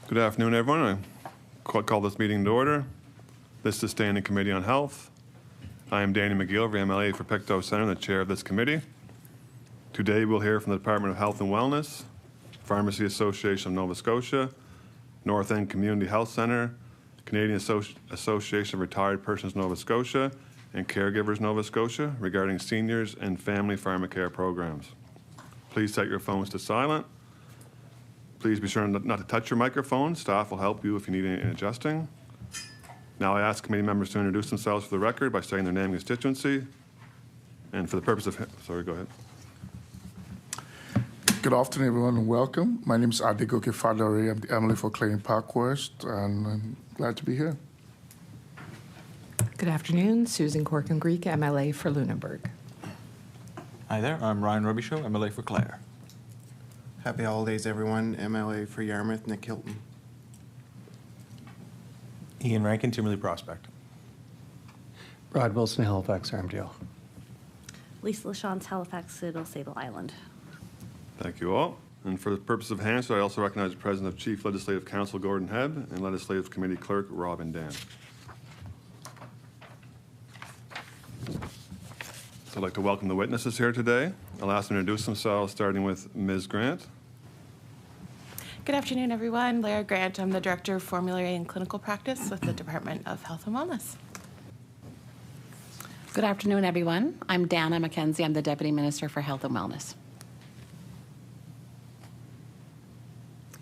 Good afternoon, everyone. I call this meeting to order. This is the Standing Committee on Health. I am Danny McGillivray, MLA for Pictou Centre, the chair of this committee. Today we'll hear from the Department of Health and Wellness, Pharmacy Association of Nova Scotia, North End Community Health Centre, Canadian Association of Retired Persons Nova Scotia, and Caregivers Nova Scotia regarding seniors and family pharmacare programs. Please set your phones to silent. Please be sure not to touch your microphone. Staff will help you if you need any adjusting. Now I ask committee members to introduce themselves for the record by stating their name and constituency. And for the purpose of, sorry, go ahead. Good afternoon, everyone, and welcome. My name is Adegoke Fadori. I'm the MLA for Clay Parkwest, and I'm glad to be here. Good afternoon, Susan Corkin-Greek, MLA for Lunenburg. Hi there, I'm Ryan Robichaud, MLA for Clare. Happy holidays, everyone. MLA for Yarmouth, Nick Hilton. Ian Rankin, Timberley Prospect. Rod Wilson, Halifax, RMDL. Lisa LaChance, Halifax, Sable Island. Thank you all. And for the purpose of Hansard, I also recognize the President of Chief Legislative Council, Gordon Hebb, and Legislative Committee Clerk, Robin Dan. So I'd like to welcome the witnesses here today. I'll ask them to introduce themselves, starting with Ms. Grant. Good afternoon, everyone. Lara Grant. I'm the Director of Formulary and Clinical Practice with the Department of Health and Wellness. Good afternoon, everyone. I'm Dana MacKenzie. I'm the Deputy Minister for Health and Wellness.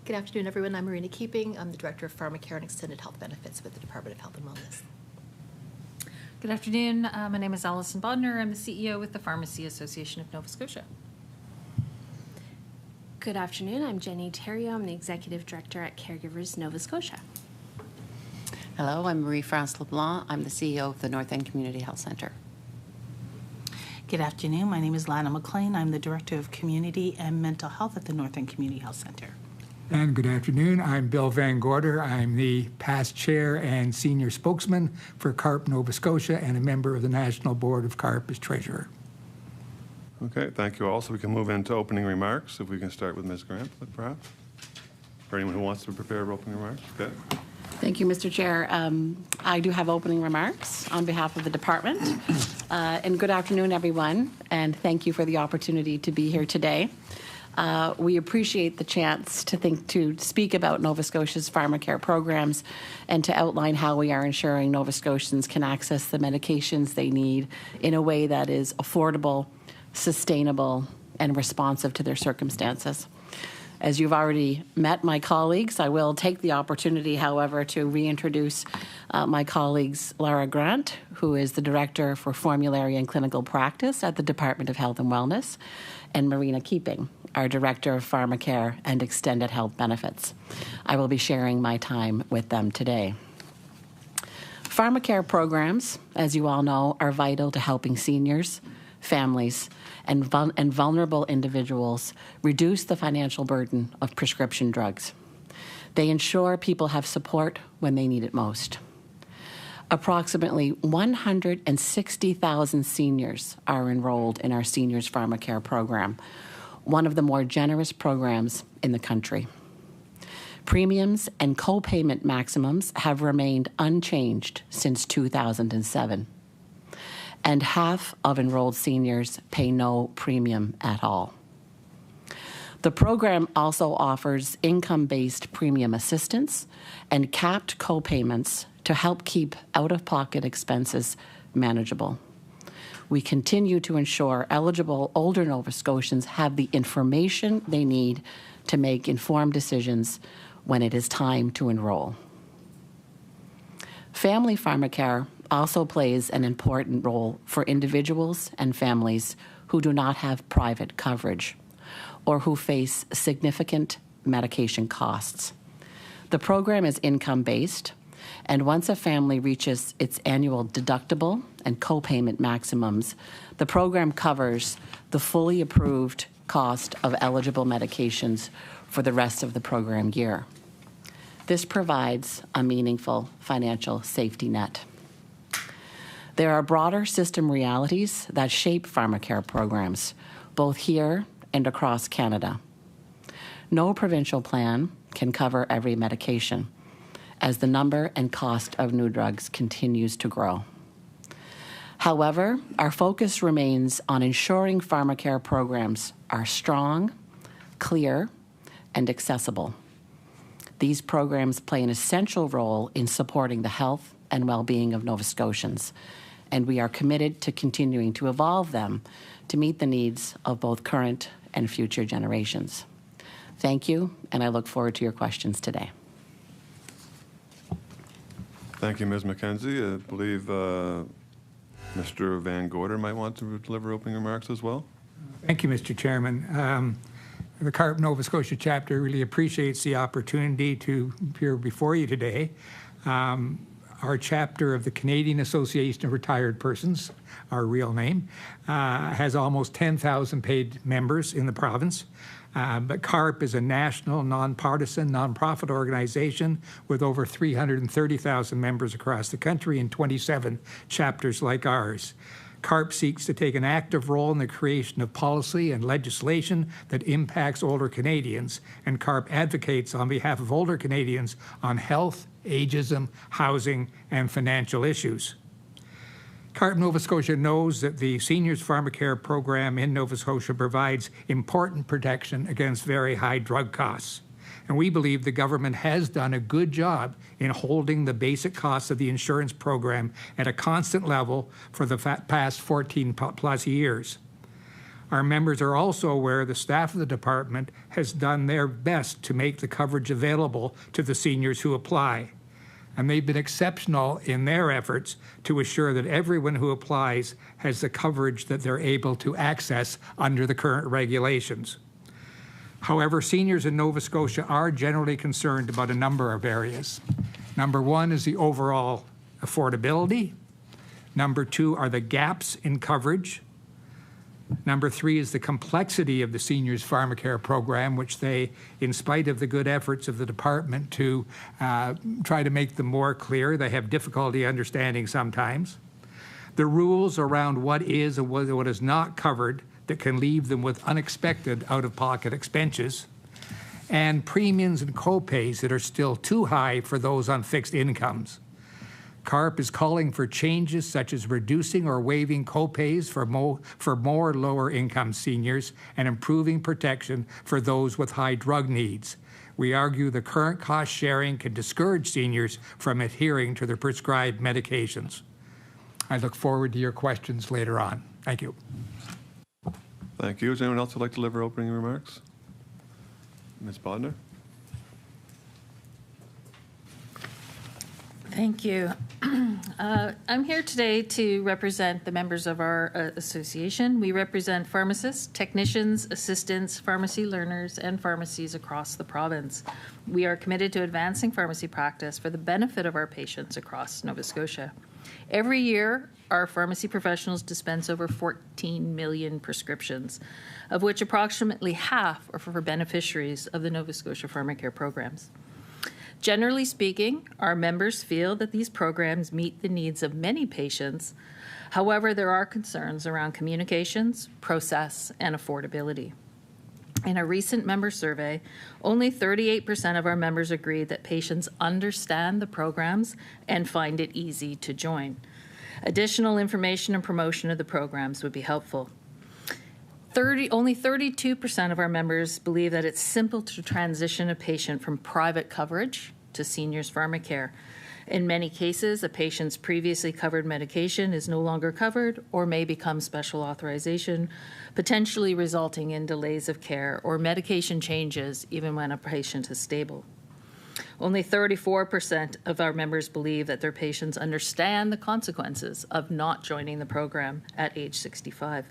Good afternoon, everyone. I'm Marina Keeping. I'm the Director of Pharmacare and Extended Health Benefits with the Department of Health and Wellness. Good afternoon. My name is Allison Bodnar. I'm the CEO with the Pharmacy Association of Nova Scotia. Good afternoon. I'm Jenny Theriault. I'm the Executive Director at Caregivers, Nova Scotia. Hello, I'm Marie-France LeBlanc. I'm the CEO of the North End Community Health Centre. Good afternoon. My name is Lana MacLean. I'm the Director of Community and Mental Health at the North End Community Health Centre. And good afternoon. I'm Bill VanGorder. I'm the past chair and senior spokesman for CARP Nova Scotia and a member of the National Board of CARP as treasurer. Okay, thank you all. So we can move into opening remarks. If we can start with Ms. Grant, perhaps, or anyone who wants to prepare opening remarks. Okay. Thank you, Mr. Chair. I do have opening remarks on behalf of the department. And good afternoon, everyone, and thank you for the opportunity to be here today. We appreciate the chance to speak about Nova Scotia's pharmacare programs and to outline how we are ensuring Nova Scotians can access the medications they need in a way that is affordable, sustainable, and responsive to their circumstances. As you've already met my colleagues, I will take the opportunity, however, to reintroduce my colleagues Lara Grant, who is the Director for Formulary and Clinical Practice at the Department of Health and Wellness, and Marina Keeping, our Director of Pharmacare and Extended Health Benefits. I will be sharing my time with them today. Pharmacare programs, as you all know, are vital to helping seniors, families, and vulnerable individuals reduce the financial burden of prescription drugs. They ensure people have support when they need it most. Approximately 160,000 seniors are enrolled in our Seniors Pharmacare program, one of the more generous programs in the country. Premiums and co-payment maximums have remained unchanged since 2007, and half of enrolled seniors pay no premium at all. The program also offers income-based premium assistance and capped co-payments to help keep out-of-pocket expenses manageable. We continue to ensure eligible older Nova Scotians have the information they need to make informed decisions when it is time to enroll. Family pharmacare also plays an important role for individuals and families who do not have private coverage or who face significant medication costs. The program is income-based, and once a family reaches its annual deductible and co-payment maximums, the program covers the fully approved cost of eligible medications for the rest of the program year. This provides a meaningful financial safety net. There are broader system realities that shape pharmacare programs, both here and across Canada. No provincial plan can cover every medication, as the number and cost of new drugs continues to grow. However, our focus remains on ensuring Pharmacare programs are strong, clear, and accessible. These programs play an essential role in supporting the health and well-being of Nova Scotians, and we are committed to continuing to evolve them to meet the needs of both current and future generations. Thank you, and I look forward to your questions today. Thank you, Ms. MacKenzie. I believe Mr. VanGorder might want to deliver opening remarks as well. Thank you, Mr. Chairman. The CARP Nova Scotia chapter really appreciates the opportunity to appear before you today. Our chapter of the Canadian Association of Retired Persons, our real name, has almost 10,000 paid members in the province. But CARP is a national, nonpartisan, nonprofit organization with over 330,000 members across the country in 27 chapters like ours. CARP seeks to take an active role in the creation of policy and legislation that impacts older Canadians, and CARP advocates on behalf of older Canadians on health, ageism, housing, and financial issues. CARP Nova Scotia knows that the Seniors Pharmacare program in Nova Scotia provides important protection against very high drug costs. And we believe the government has done a good job in holding the basic costs of the insurance program at a constant level for the past 14 plus years. Our members are also aware the staff of the department has done their best to make the coverage available to the seniors who apply. And they've been exceptional in their efforts to assure that everyone who applies has the coverage that they're able to access under the current regulations. However, seniors in Nova Scotia are generally concerned about a number of areas. Number one is the overall affordability. Number two are the gaps in coverage. Number three is the complexity of the Seniors Pharmacare program, which they, in spite of the good efforts of the department to try to make them more clear, they have difficulty understanding sometimes. The rules around what is and what is not covered that can leave them with unexpected out-of-pocket expenses, and premiums and co-pays that are still too high for those on fixed incomes. CARP is calling for changes such as reducing or waiving co-pays for more lower-income seniors and improving protection for those with high drug needs. We argue the current cost sharing can discourage seniors from adhering to their prescribed medications. I look forward to your questions later on. Thank you. Thank you. Is anyone else who would like to deliver opening remarks? Ms. Bodnar? Thank you. I'm here today to represent the members of our association. We represent pharmacists, technicians, assistants, pharmacy learners, and pharmacies across the province. We are committed to advancing pharmacy practice for the benefit of our patients across Nova Scotia. Every year, our pharmacy professionals dispense over 14 million prescriptions, of which approximately half are for beneficiaries of the Nova Scotia Pharmacare programs. Generally speaking, our members feel that these programs meet the needs of many patients. However, there are concerns around communications, process, and affordability. In a recent member survey, only 38% of our members agreed that patients understand the programs and find it easy to join. Additional information and promotion of the programs would be helpful. Only 32% of our members believe that it's simple to transition a patient from private coverage to Seniors Pharmacare. In many cases, a patient's previously covered medication is no longer covered or may become special authorization, potentially resulting in delays of care or medication changes even when a patient is stable. Only 34% of our members believe that their patients understand the consequences of not joining the program at age 65.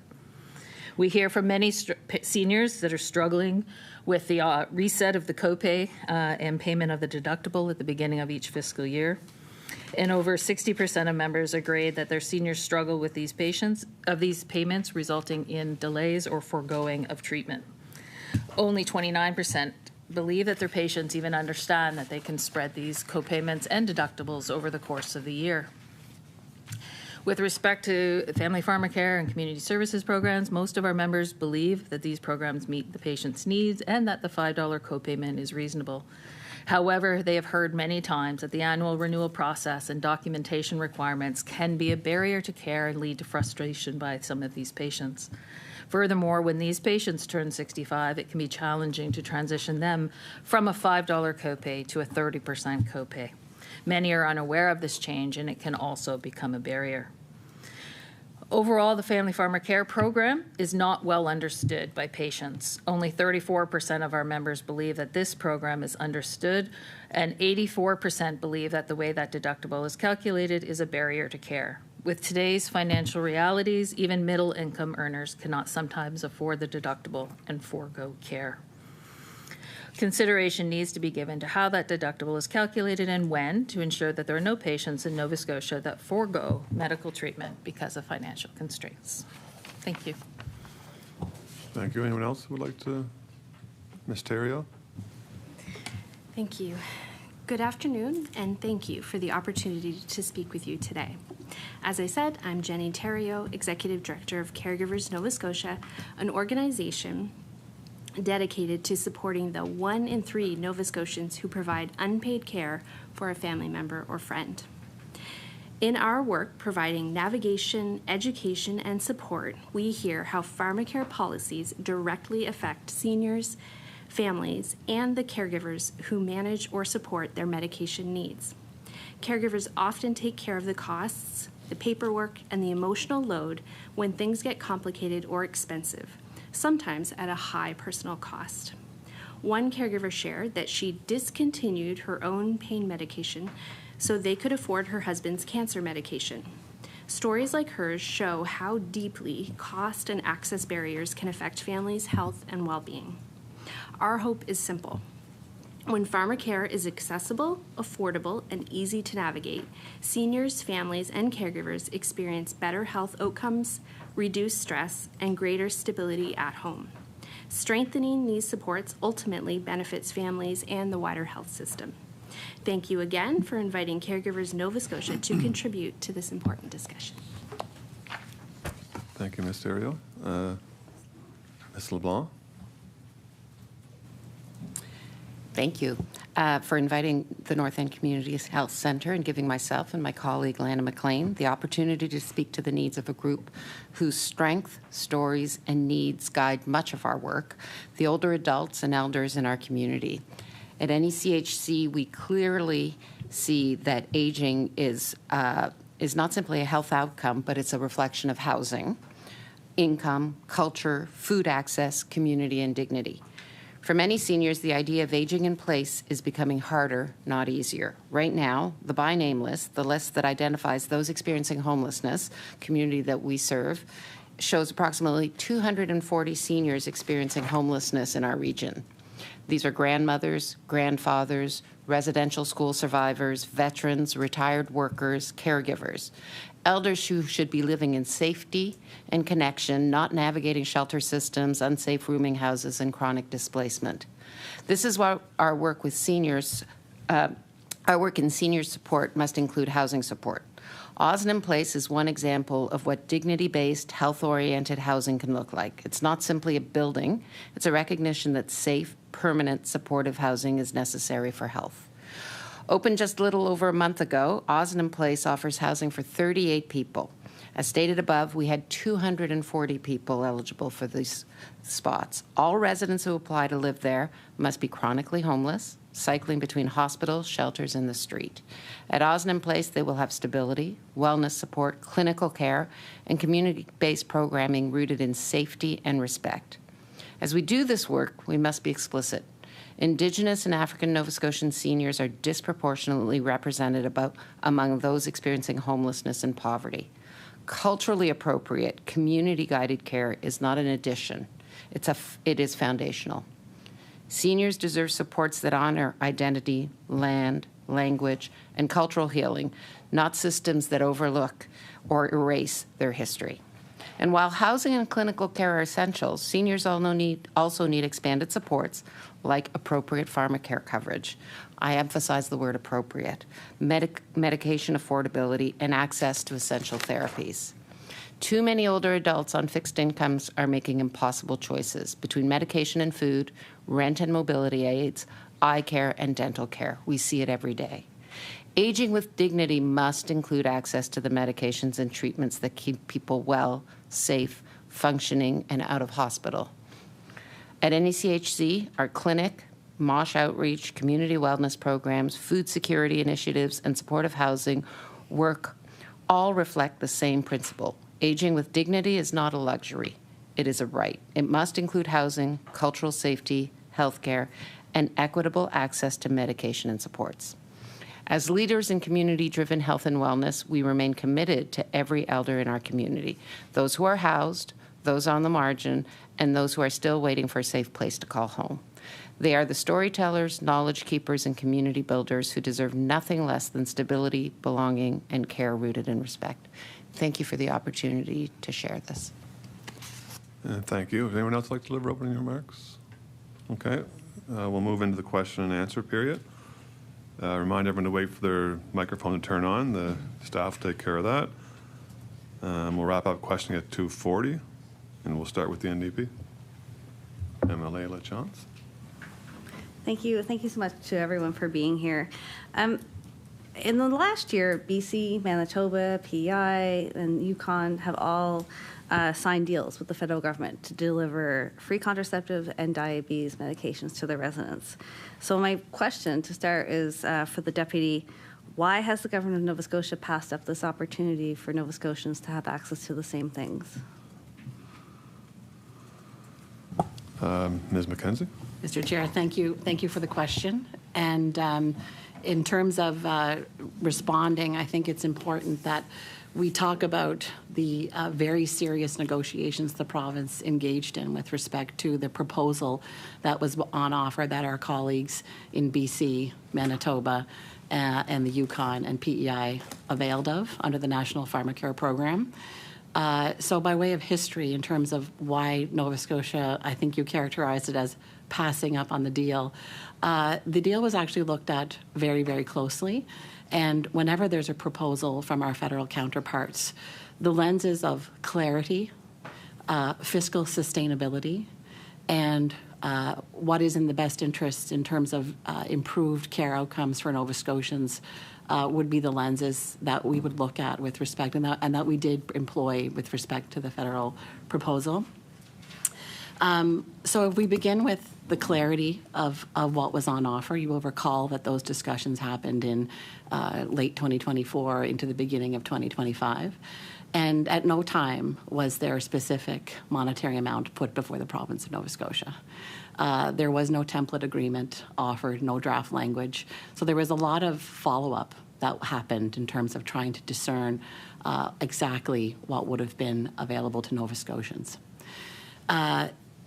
We hear from many seniors that are struggling with the reset of the copay and payment of the deductible at the beginning of each fiscal year. And over 60% of members agreed that their seniors struggle with these payments, resulting in delays or foregoing of treatment. Only 29% believe that their patients even understand that they can spread these copayments and deductibles over the course of the year. With respect to family pharmacare and community services programs, most of our members believe that these programs meet the patient's needs and that the $5 copayment is reasonable. However, they have heard many times that the annual renewal process and documentation requirements can be a barrier to care and lead to frustration by some of these patients. Furthermore, when these patients turn 65, it can be challenging to transition them from a $5 copay to a 30% copay. Many are unaware of this change, and it can also become a barrier. Overall, the Family Pharmacare program is not well understood by patients. Only 34% of our members believe that this program is understood, and 84% believe that the way that deductible is calculated is a barrier to care. With today's financial realities, even middle-income earners cannot sometimes afford the deductible and forego care. Consideration needs to be given to how that deductible is calculated and when to ensure that there are no patients in Nova Scotia that forego medical treatment because of financial constraints. Thank you. Thank you. Anyone else who would like to? Ms. Theriault? Thank you. Good afternoon, and thank you for the opportunity to speak with you today. As I said, I'm Jenny Theriault, Executive Director of Caregivers Nova Scotia, an organization dedicated to supporting the 1 in 3 Nova Scotians who provide unpaid care for a family member or friend. In our work providing navigation, education, and support, we hear how pharmacare policies directly affect seniors, families, and the caregivers who manage or support their medication needs. Caregivers often take care of the costs, the paperwork, and the emotional load when things get complicated or expensive, sometimes at a high personal cost. One caregiver shared that she discontinued her own pain medication so they could afford her husband's cancer medication. Stories like hers show how deeply cost and access barriers can affect families' health and well-being. Our hope is simple. When pharmacare is accessible, affordable, and easy to navigate, seniors, families, and caregivers experience better health outcomes, reduced stress, and greater stability at home. Strengthening these supports ultimately benefits families and the wider health system. Thank you again for inviting Caregivers Nova Scotia to contribute to this important discussion. Thank you, Ms. Theriault. Ms. LeBlanc? Thank you for inviting the North End Community Health Centre and giving myself and my colleague Lana MacLean the opportunity to speak to the needs of a group whose strength, stories, and needs guide much of our work, the older adults and elders in our community. At NECHC, we clearly see that aging is not simply a health outcome, but it's a reflection of housing, income, culture, food access, community, and dignity. For many seniors, the idea of aging in place is becoming harder, not easier. Right now, the by name list, the list that identifies those experiencing homelessness, community that we serve, shows approximately 240 seniors experiencing homelessness in our region. These are grandmothers, grandfathers, residential school survivors, veterans, retired workers, caregivers. Elders who should be living in safety and connection, not navigating shelter systems, unsafe rooming houses, and chronic displacement. This is why our work with seniors, our work in senior support must include housing support. Osnum Place is one example of what dignity-based, health-oriented housing can look like. It's not simply a building, it's a recognition that safe, permanent, supportive housing is necessary for health. Opened just a little over a month ago, Osnum Place offers housing for 38 people. As stated above, we had 240 people eligible for these spots. All residents who apply to live there must be chronically homeless, cycling between hospitals, shelters, and the street. At Osnum Place, they will have stability, wellness support, clinical care, and community-based programming rooted in safety and respect. As we do this work, we must be explicit. Indigenous and African Nova Scotian seniors are disproportionately represented among those experiencing homelessness and poverty. Culturally appropriate, community-guided care is not an addition. It is foundational. Seniors deserve supports that honor identity, land, language, and cultural healing, not systems that overlook or erase their history. And while housing and clinical care are essentials, seniors also need expanded supports like appropriate pharmacare coverage. I emphasize the word appropriate, medication affordability, and access to essential therapies. Too many older adults on fixed incomes are making impossible choices between medication and food, rent and mobility aids, eye care, and dental care. We see it every day. Aging with dignity must include access to the medications and treatments that keep people well, safe, functioning, and out of hospital. At NECHC, our clinic, MOSH outreach, community wellness programs, food security initiatives, and supportive housing work all reflect the same principle. Aging with dignity is not a luxury. It is a right. It must include housing, cultural safety, healthcare, and equitable access to medication and supports. As leaders in community-driven health and wellness, we remain committed to every elder in our community, those who are housed, those on the margin, and those who are still waiting for a safe place to call home. They are the storytellers, knowledge keepers, and community builders who deserve nothing less than stability, belonging, and care rooted in respect. Thank you for the opportunity to share this. Thank you. Would anyone else like to deliver opening remarks? Okay. We'll move into the question and answer period. Remind everyone to wait for their microphone to turn on. The staff will take care of that. We'll wrap up questioning at 2:40, and we'll start with the NDP. MLA LaChance. Thank you. Thank you so much to everyone for being here. In the last year, BC, Manitoba, PEI, and Yukon have all signed deals with the federal government to deliver free contraceptive and diabetes medications to their residents. So my question to start is for the deputy, why has the government of Nova Scotia passed up this opportunity for Nova Scotians to have access to the same things? Ms. MacKenzie? Mr. Chair, thank you. Thank you for the question. And in terms of responding, I think it's important that we talk about the very serious negotiations the province engaged in with respect to the proposal that was on offer that our colleagues in BC, Manitoba, and the Yukon and PEI availed of under the National Pharmacare program. So by way of history, in terms of why Nova Scotia, I think you characterized it as passing up on the deal was actually looked at very, very closely. And whenever there's a proposal from our federal counterparts, the lenses of clarity, fiscal sustainability, and what is in the best interest in terms of improved care outcomes for Nova Scotians would be the lenses that we would look at with respect, and that we did employ with respect to the federal proposal. So if we begin with the clarity of what was on offer, you will recall that those discussions happened in late 2024 into the beginning of 2025. And at no time was there a specific monetary amount put before the province of Nova Scotia. There was no template agreement offered, no draft language. So there was a lot of follow-up that happened in terms of trying to discern exactly what would have been available to Nova Scotians.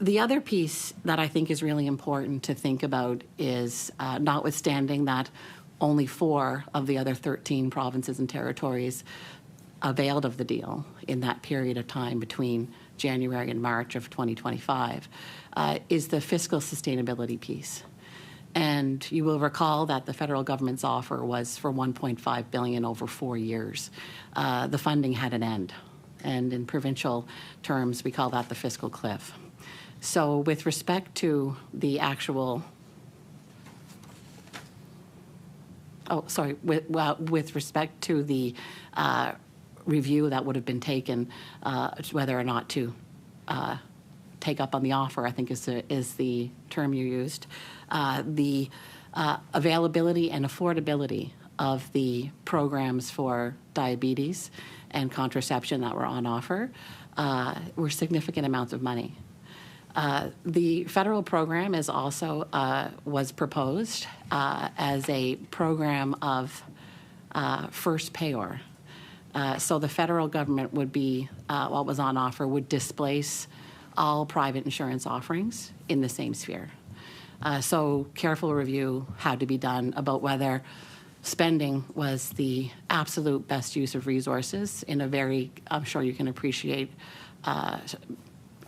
The other piece that I think is really important to think about is, notwithstanding that only 4 of the other 13 provinces and territories availed of the deal in that period of time between January and March of 2025, is the fiscal sustainability piece. And you will recall that the federal government's offer was for $1.5 billion over 4 years. The funding had an end. And in provincial terms, we call that the fiscal cliff. So with respect to the actual, with respect to the review that would have been taken, whether or not to take up on the offer, I think is the term you used, the availability and affordability of the programs for diabetes and contraception that were on offer were significant amounts of money. The federal program is also was proposed as a program of first payor. So the federal government would be, what was on offer, would displace all private insurance offerings in the same sphere. So careful review had to be done about whether spending was the absolute best use of resources in a very, I'm sure you can appreciate,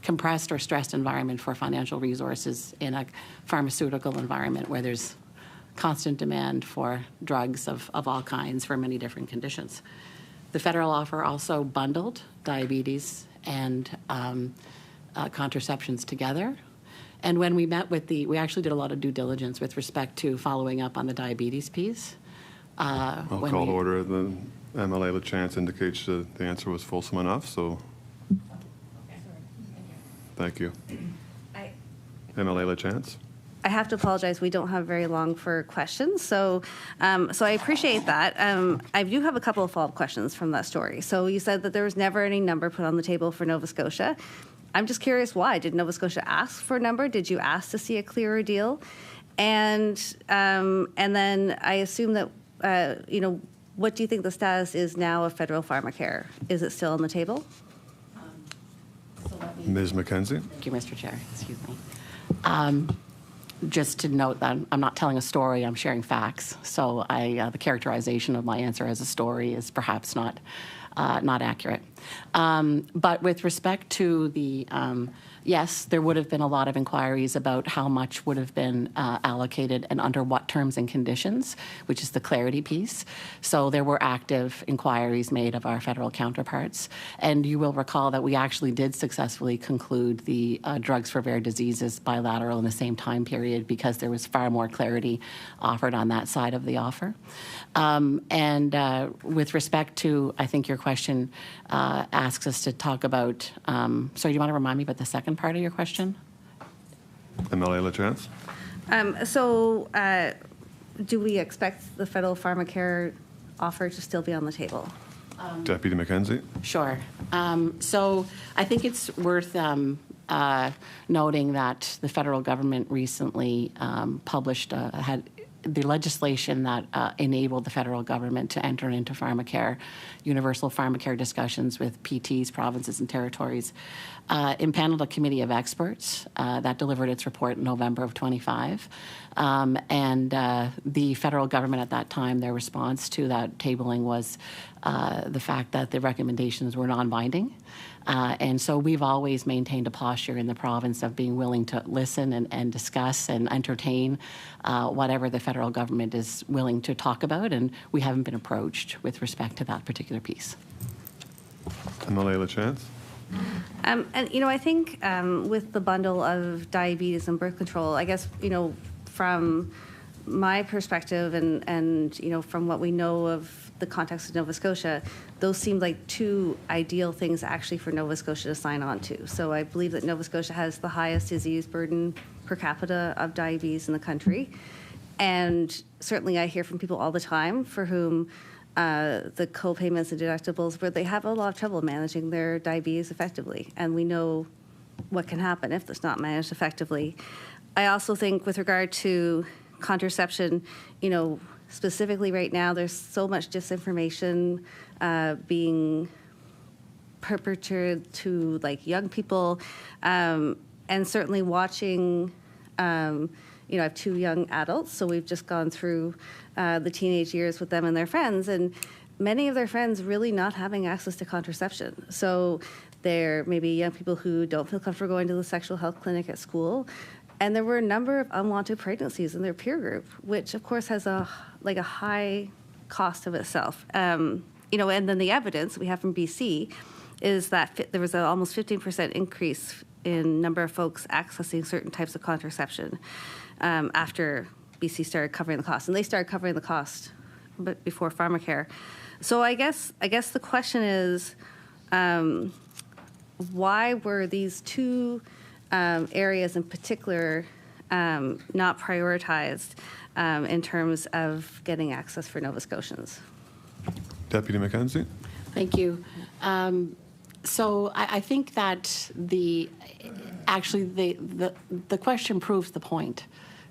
compressed or stressed environment for financial resources in a pharmaceutical environment where there's constant demand for drugs of all kinds for many different conditions. The federal offer also bundled diabetes and contraceptions together. And when we met with we actually did a lot of due diligence with respect to following up on the diabetes piece. I'll call to order. The MLA LaChance indicates that the answer was fulsome enough, so thank you. MLA LaChance? I have to apologize. We don't have very long for questions, so I appreciate that. I do have a couple of follow-up questions from that story. So you said that there was never any number put on the table for Nova Scotia. I'm just curious why. Did Nova Scotia ask for a number? Did you ask to see a clearer deal? And then I assume that what do you think the status is now of federal Pharmacare? Is it still on the table? Ms. MacKenzie? Thank you, Mr. Chair. Excuse me. Just to note that I'm not telling a story, I'm sharing facts. So the characterization of my answer as a story is perhaps not accurate. But with respect to the, yes, there would have been a lot of inquiries about how much would have been allocated and under what terms and conditions, which is the clarity piece. So there were active inquiries made of our federal counterparts. And you will recall that we actually did successfully conclude the drugs for rare diseases bilateral in the same time period because there was far more clarity offered on that side of the offer. With respect to, I think your question asks us to talk about, sorry, do you want to remind me about the second part of your question? MLA LaChance? Do we expect the federal Pharmacare offer to still be on the table? Deputy MacKenzie? Sure. So I think it's worth noting that the federal government recently published, had the legislation that enabled the federal government to enter into Pharmacare, universal Pharmacare discussions with PTs, provinces, and territories, impaneled a committee of experts that delivered its report in November of 25. The federal government at that time, their response to that tabling was the fact that the recommendations were non-binding. And so we've always maintained a posture in the province of being willing to listen and discuss and entertain whatever the federal government is willing to talk about, and we haven't been approached with respect to that particular piece. MLA LaChance? I think with the bundle of diabetes and birth control, I guess, from my perspective and from what we know of the context of Nova Scotia, those seem like two ideal things actually for Nova Scotia to sign on to. So I believe that Nova Scotia has the highest disease burden per capita of diabetes in the country. And certainly I hear from people all the time for whom the co-payments and deductibles, where they have a lot of trouble managing their diabetes effectively. And we know what can happen if it's not managed effectively. I also think with regard to contraception, specifically right now, there's so much disinformation being perpetrated to young people, and certainly watching. I have two young adults, so we've just gone through the teenage years with them and their friends, and many of their friends really not having access to contraception. So there may be young people who don't feel comfortable going to the sexual health clinic at school. And there were a number of unwanted pregnancies in their peer group, which of course has a high cost of itself. And then the evidence we have from BC is that there was an almost 15% increase in number of folks accessing certain types of contraception after BC started covering the cost, and they started covering the cost but before Pharmacare. So I guess the question is, why were these two areas in particular not prioritized in terms of getting access for Nova Scotians? Deputy MacKenzie? Thank you. So I think that the question proves the point,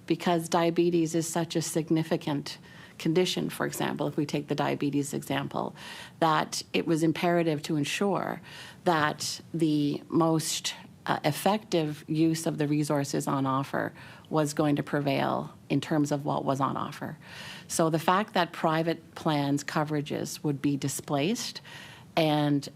because diabetes is such a significant condition, for example, if we take the diabetes example, that it was imperative to ensure that the most effective use of the resources on offer was going to prevail in terms of what was on offer. So the fact that private plans coverages would be displaced and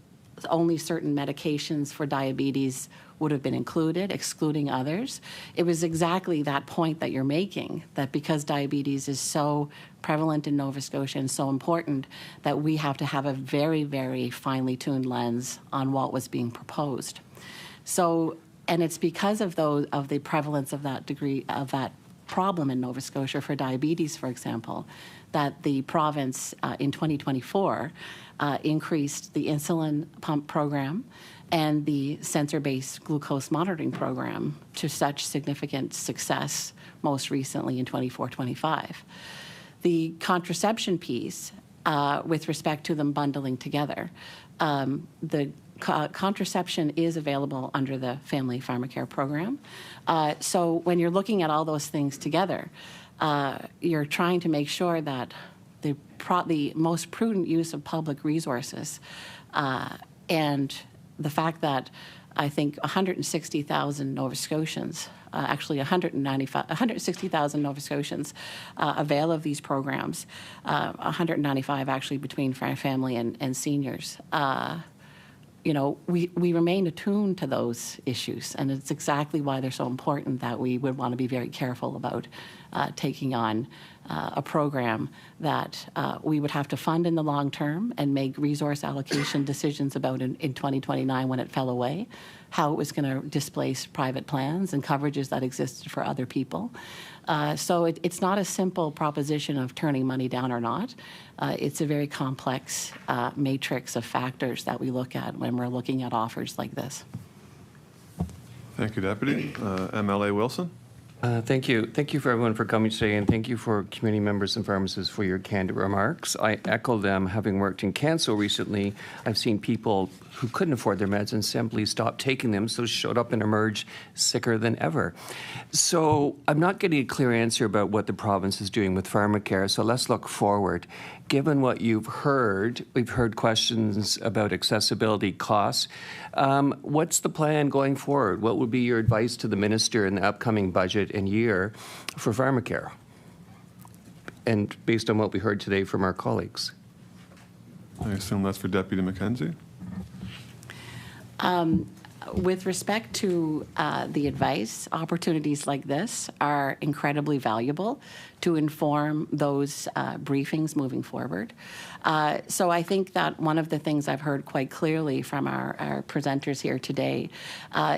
only certain medications for diabetes would have been included, excluding others. It was exactly that point that you're making, that because diabetes is so prevalent in Nova Scotia and so important, that we have to have a very, very finely tuned lens on what was being proposed. So, and it's because of the prevalence of that degree, of that problem in Nova Scotia for diabetes, for example, that the province in 2024 increased the insulin pump program and the sensor-based glucose monitoring program to such significant success most recently in 24-25. The contraception piece, with respect to them bundling together, the contraception is available under the Family Pharmacare program. So when you're looking at all those things together, you're trying to make sure that the most prudent use of public resources and the fact that I think 160,000 Nova Scotians, actually 160,000 Nova Scotians avail of these programs, 195 actually between family and seniors. You know, we remain attuned to those issues, and it's exactly why they're so important that we would want to be very careful about taking on a program that we would have to fund in the long term and make resource allocation decisions about in 2029 when it fell away, how it was going to displace private plans and coverages that existed for other people. So it's not a simple proposition of turning money down or not. It's a very complex matrix of factors that we look at when we're looking at offers like this. Thank you, Deputy. MLA Wilson. Thank you. Thank you for everyone for coming today, and thank you for community members and pharmacists for your candid remarks. I echo them. Having worked in cancer recently, I've seen people who couldn't afford their meds and simply stopped taking them, so showed up and emerged sicker than ever. So I'm not getting a clear answer about what the province is doing with Pharmacare, so let's look forward. Given what you've heard, we've heard questions about accessibility costs. What's the plan going forward? What would be your advice to the minister in the upcoming budget and year for Pharmacare? And based on what we heard today from our colleagues. I assume that's for Deputy MacKenzie. With respect to the advice, opportunities like this are incredibly valuable to inform those briefings moving forward. So I think that one of the things I've heard quite clearly from our presenters here today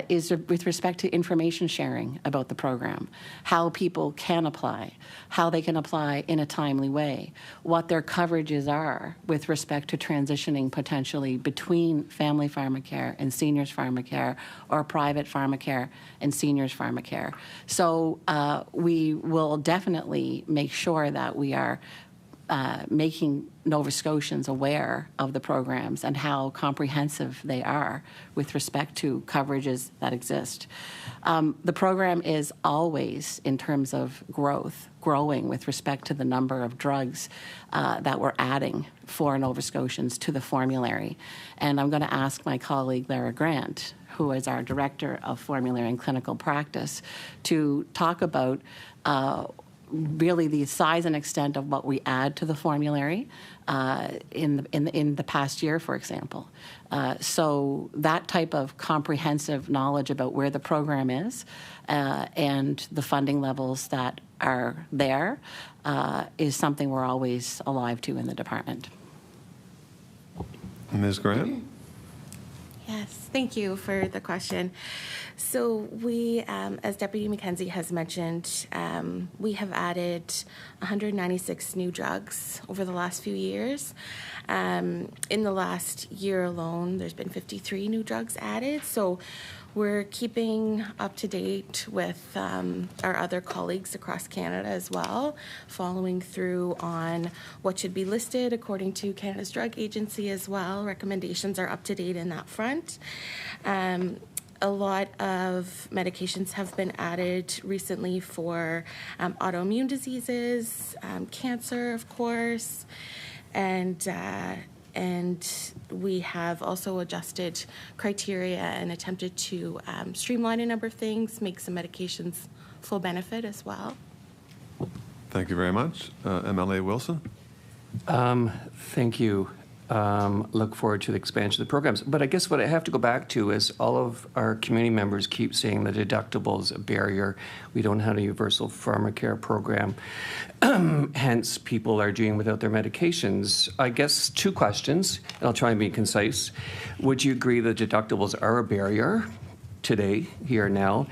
is with respect to information sharing about the program, how people can apply, how they can apply in a timely way, what their coverages are with respect to transitioning potentially between family pharmacare and seniors pharmacare or private pharmacare and seniors pharmacare. So we will definitely make sure that we are making Nova Scotians aware of the programs and how comprehensive they are with respect to coverages that exist. The program is always, in terms of growing with respect to the number of drugs that we're adding for Nova Scotians to the formulary. And I'm going to ask my colleague Lara Grant, who is our Director of Formulary and Clinical Practice, to talk about really the size and extent of what we add to the formulary in the past year, for example. So that type of comprehensive knowledge about where the program is and the funding levels that are there is something we're always alive to in the department. Ms. Grant? Yes, thank you for the question. So we, as Deputy MacKenzie has mentioned, we have added 196 new drugs over the last few years. In the last year alone, there's been 53 new drugs added. So we're keeping up to date with our other colleagues across Canada as well, following through on what should be listed according to Canada's Drug Agency as well. Recommendations are up to date in that front. A lot of medications have been added recently for autoimmune diseases, cancer, of course, and we have also adjusted criteria and attempted to streamline a number of things, make some medications full benefit as well. Thank you very much. MLA Wilson? Thank you. look forward to the expansion of the programs. But I guess what I have to go back to is all of our community members keep saying the deductible is a barrier. We don't have a universal Pharmacare program. Hence, people are doing without their medications. I guess 2 questions, and I'll try and be concise. Would you agree that deductibles are a barrier today, here, now?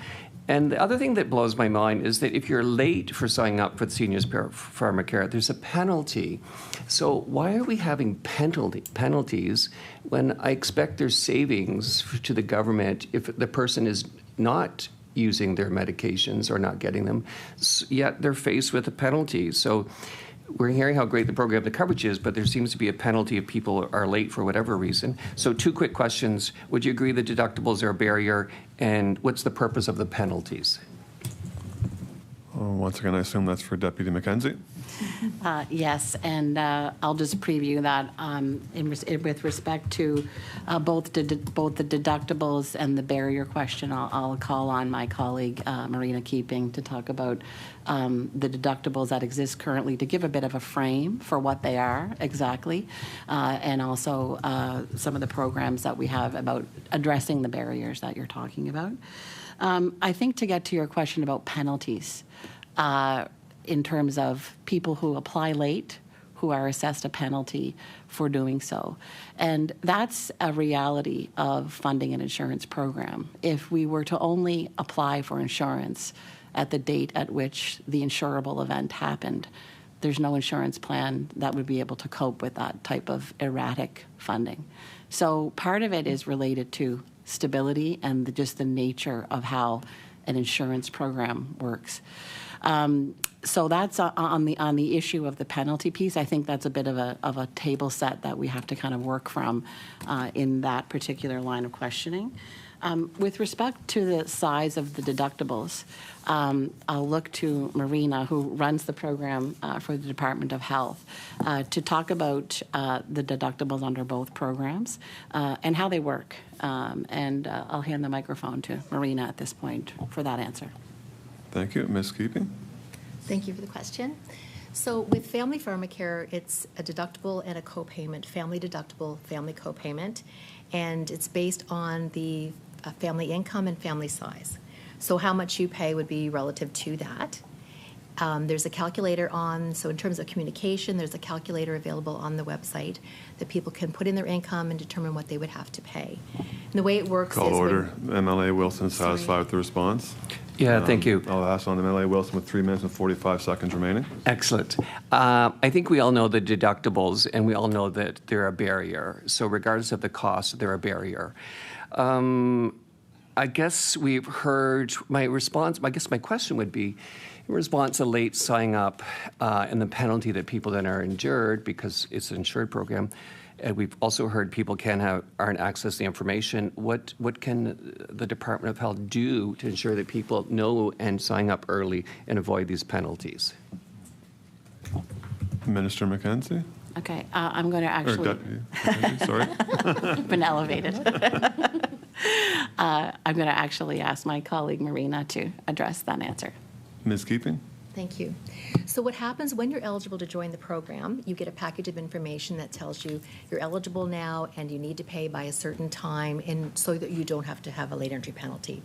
And the other thing that blows my mind is that if you're late for signing up for the seniors Pharmacare, there's a penalty. So why are we having penalties when I expect there's savings to the government if the person is not using their medications or not getting them, yet they're faced with a penalty? So we're hearing how great the program, the coverage is, but there seems to be a penalty if people are late for whatever reason. So 2 quick questions. Would you agree that deductibles are a barrier, and what's the purpose of the penalties? Once again, I assume that's for Deputy MacKenzie. Yes, and I'll just preview that with respect to both the deductibles and the barrier question. I'll call on my colleague Marina Keeping to talk about the deductibles that exist currently, to give a bit of a frame for what they are exactly, and also some of the programs that we have about addressing the barriers that you're talking about. I think to get to your question about penalties, in terms of people who apply late, who are assessed a penalty for doing so. And that's a reality of funding an insurance program. If we were to only apply for insurance at the date at which the insurable event happened, there's no insurance plan that would be able to cope with that type of erratic funding. So part of it is related to stability and just the nature of how an insurance program works. So that's on the issue of the penalty piece. I think that's a bit of a table set that we have to kind of work from in that particular line of questioning. With respect to the size of the deductibles, I'll look to Marina, who runs the program for the Department of Health, to talk about the deductibles under both programs and how they work. And I'll hand the microphone to Marina at this point for that answer. Thank you. Ms. Keeping? Thank you for the question. So with Family Pharmacare, it's a deductible and a copayment, family deductible, family copayment, and it's based on the family income and family size. So how much you pay would be relative to that. There's a calculator so in terms of communication, there's a calculator available on the website that people can put in their income and determine what they would have to pay. And the way it works Call is... order. MLA Wilson satisfied with the response? Yeah, thank you. I'll ask on MLA Wilson with 3 minutes and 45 seconds remaining. Excellent. I think we all know the deductibles, and we all know that they're a barrier. So regardless of the cost, they're a barrier. I guess we've heard my response. I guess my question would be, in response to late signing up and the penalty that people then are endured because it's an insured program, and we've also heard people aren't accessing the information. What can the Department of Health do to ensure that people know and sign up early and avoid these penalties? Minister MacKenzie? Okay, I'm going to actually... Or Deputy MacKenzie, sorry. Been elevated. I'm going to actually ask my colleague Marina to address that answer. Ms. Keeping? Thank you. So what happens when you're eligible to join the program, you get a package of information that tells you you're eligible now and you need to pay by a certain time, and so that you don't have to have a late entry penalty.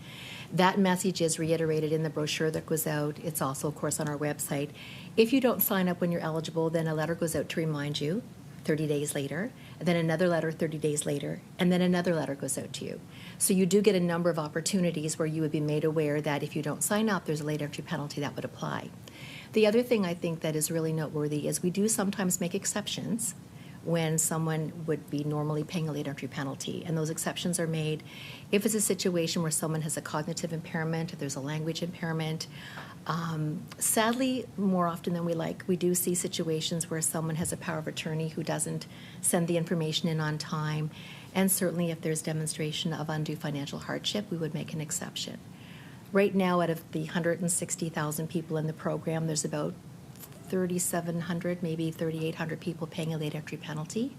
That message is reiterated in the brochure that goes out. It's also, of course, on our website. If you don't sign up when you're eligible, then a letter goes out to remind you 30 days later, and then another letter 30 days later, and then another letter goes out to you. So you do get a number of opportunities where you would be made aware that if you don't sign up, there's a late entry penalty that would apply. The other thing I think that is really noteworthy is we do sometimes make exceptions when someone would be normally paying a late entry penalty, and those exceptions are made if it's a situation where someone has a cognitive impairment, if there's a language impairment. Sadly, more often than we like, we do see situations where someone has a power of attorney who doesn't send the information in on time, and certainly if there's demonstration of undue financial hardship, we would make an exception. Right now, out of the 160,000 people in the program, there's about 3,700, maybe 3,800 people paying a late entry penalty.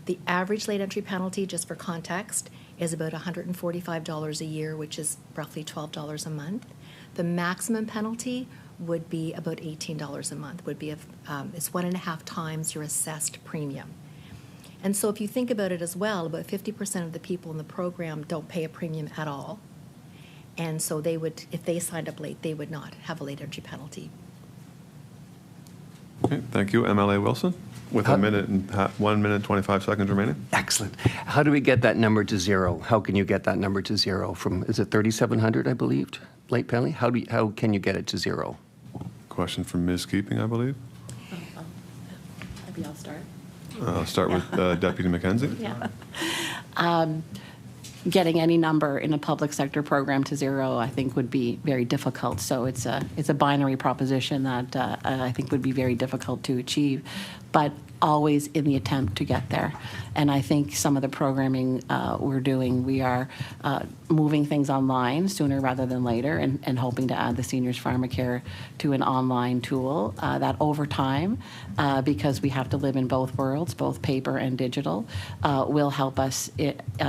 The average late entry penalty, just for context, is about $145 a year, which is roughly $12 a month. The maximum penalty would be about $18 a month. It's 1.5 times your assessed premium. And so if you think about it as well, about 50% of the people in the program don't pay a premium at all. And so they would, if they signed up late, they would not have a late entry penalty. Okay, thank you. MLA Wilson, with 1 minute 25 seconds remaining. Excellent. How do we get that number to zero? How can you get that number to zero from, is it 3,700, I believed, late penalty? How can you get it to zero? Question from Ms. Keeping, I believe. Maybe I'll start. I'll start with Deputy MacKenzie. Yeah. Getting any number in a public sector program to zero, I think, would be very difficult. So it's a binary proposition that I think would be very difficult to achieve, but always in the attempt to get there. And I think some of the programming we're doing, we are moving things online sooner rather than later, and hoping to add the seniors Pharmacare to an online tool that over time, because we have to live in both worlds, both paper and digital, will help us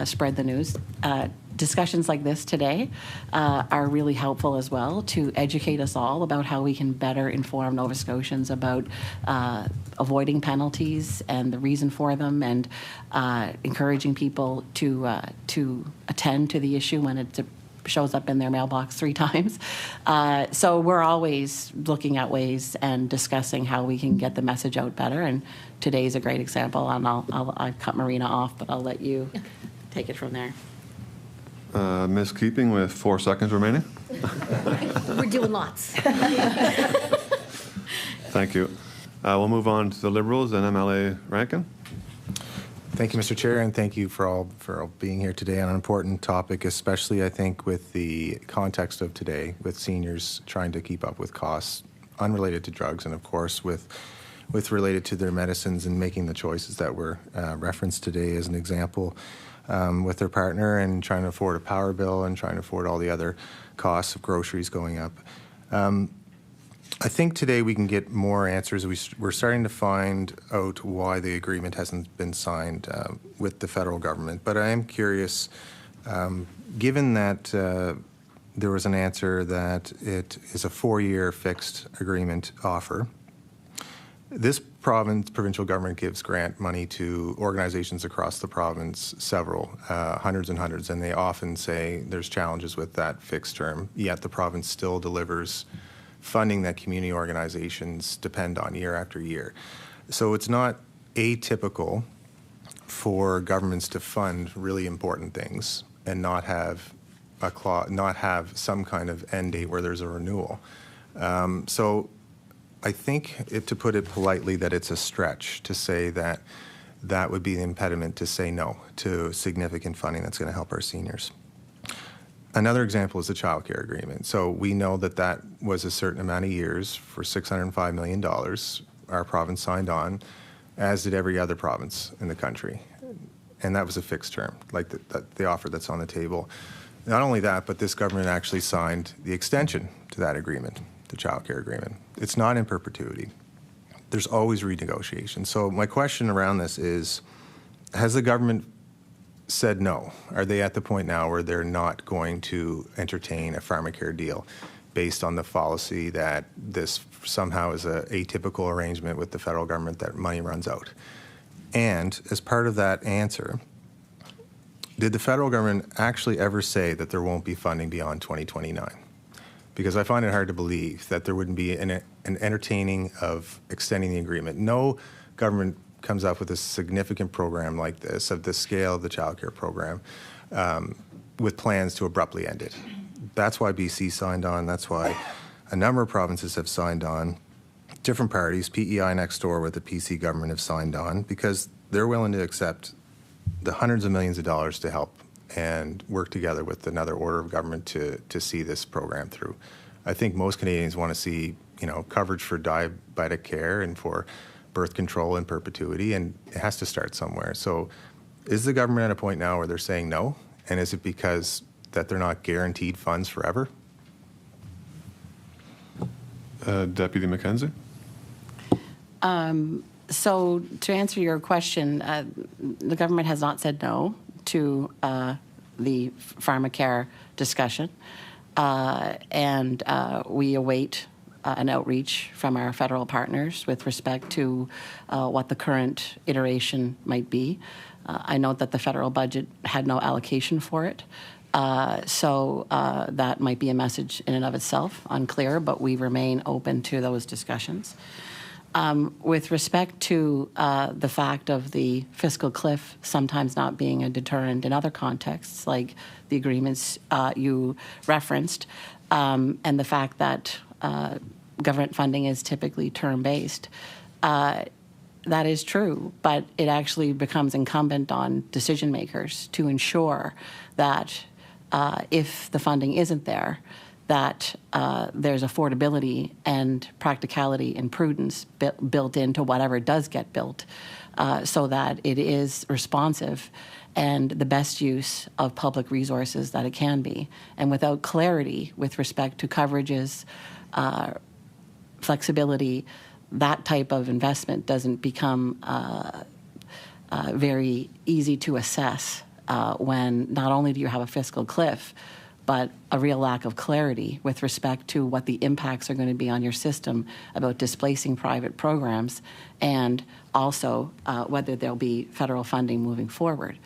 spread the news. Discussions like this today are really helpful as well to educate us all about how we can better inform Nova Scotians about avoiding penalties and the reason for them, and encouraging people to attend to the issue when it shows up in their mailbox 3 times. So we're always looking at ways and discussing how we can get the message out better, and today's a great example. And I'll cut Marina off, but I'll let you take it from there. Ms. Keeping with 4 seconds remaining. We're doing lots. Thank you. We'll move on to the Liberals and MLA Rankin. Thank you, Mr. Chair, and thank you for all being here today on an important topic, especially I think with the context of today, with seniors trying to keep up with costs unrelated to drugs, and of course with related to their medicines and making the choices that were referenced today as an example. With their partner and trying to afford a power bill and trying to afford all the other costs of groceries going up. I think today we can get more answers. We're starting to find out why the agreement hasn't been signed with the federal government. But I am curious, given that there was an answer that it is a 4-year fixed agreement offer, this provincial government gives grant money to organizations across the province, several, hundreds and hundreds, and they often say there's challenges with that fixed term, yet the province still delivers funding that community organizations depend on year after year. So it's not atypical for governments to fund really important things and not have some kind of end date where there's a renewal. So I think, to put it politely, that it's a stretch to say that that would be the impediment to say no to significant funding that's going to help our seniors. Another example is the child care agreement. So we know that that was a certain amount of years for $605 million. Our province signed on, as did every other province in the country. And that was a fixed term, like the offer that's on the table. Not only that, but this government actually signed the extension to that agreement, the child care agreement. It's not in perpetuity. There's always renegotiation. So my question around this is, has the government said no? Are they at the point now where they're not going to entertain a Pharmacare deal based on the fallacy that this somehow is an atypical arrangement with the federal government that money runs out? And as part of that answer, did the federal government actually ever say that there won't be funding beyond 2029? Because I find it hard to believe that there wouldn't be an entertaining of extending the agreement. No government comes up with a significant program like this, of the scale of the child care program, with plans to abruptly end it. That's why BC signed on. That's why a number of provinces have signed on. Different parties, PEI next door with the PC government, have signed on because they're willing to accept the hundreds of millions of dollars to help and work together with another order of government to see this program through. I think most Canadians want to see, coverage for diabetic care and for birth control in perpetuity, and it has to start somewhere. So is the government at a point now where they're saying no? And is it because that they're not guaranteed funds forever? Deputy MacKenzie? So to answer your question, the government has not said no to the Pharmacare discussion, and we await an outreach from our federal partners with respect to what the current iteration might be. I note that the federal budget had no allocation for it. So that might be a message in and of itself, unclear, but we remain open to those discussions. With respect to the fact of the fiscal cliff sometimes not being a deterrent in other contexts, like the agreements you referenced, and the fact that government funding is typically term-based, that is true, but it actually becomes incumbent on decision makers to ensure that if the funding isn't there, that there's affordability and practicality and prudence built into whatever does get built, so that it is responsive and the best use of public resources that it can be. And without clarity with respect to coverages, flexibility, that type of investment doesn't become very easy to assess when not only do you have a fiscal cliff, but a real lack of clarity with respect to what the impacts are going to be on your system about displacing private programs, and also whether there'll be federal funding moving forward.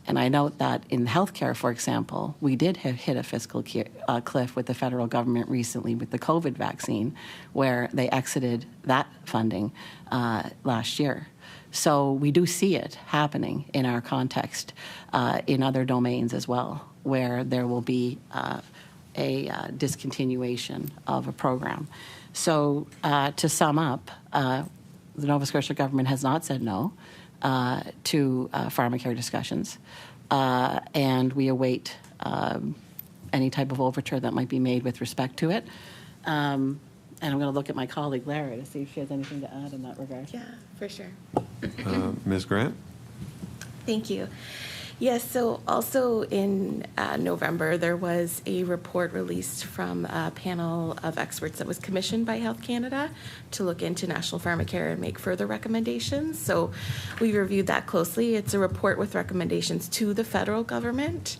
And I note that in healthcare, for example, we did have hit a fiscal cliff with the federal government recently with the COVID vaccine, where they exited that funding last year. So we do see it happening in our context in other domains as well, where there will be a discontinuation of a program. So to sum up, the Nova Scotia government has not said no to Pharmacare discussions, and we await any type of overture that might be made with respect to it. And I'm going to look at my colleague Lara to see if she has anything to add in that regard. Yeah, for sure. Ms. Grant? Thank you. Yes, so also in November, there was a report released from a panel of experts that was commissioned by Health Canada to look into National Pharmacare and make further recommendations. So we reviewed that closely. It's a report with recommendations to the federal government.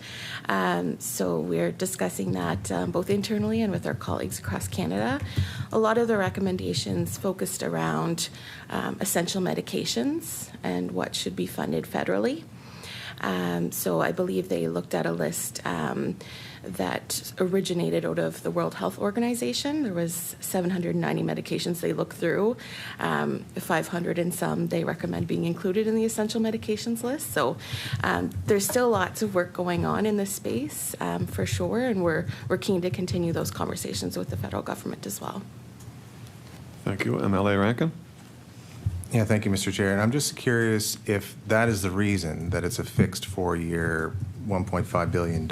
So we're discussing that both internally and with our colleagues across Canada. A lot of the recommendations focused around essential medications and what should be funded federally. So I believe they looked at a list that originated out of the World Health Organization. There was 790 medications they looked through. 500 and some they recommend being included in the essential medications list. So there's still lots of work going on in this space for sure, and we're keen to continue those conversations with the federal government as well. Thank you. MLA Rankin? Yeah, thank you, Mr. Chair. And I'm just curious if that is the reason that it's a fixed 4-year, $1.5 billion,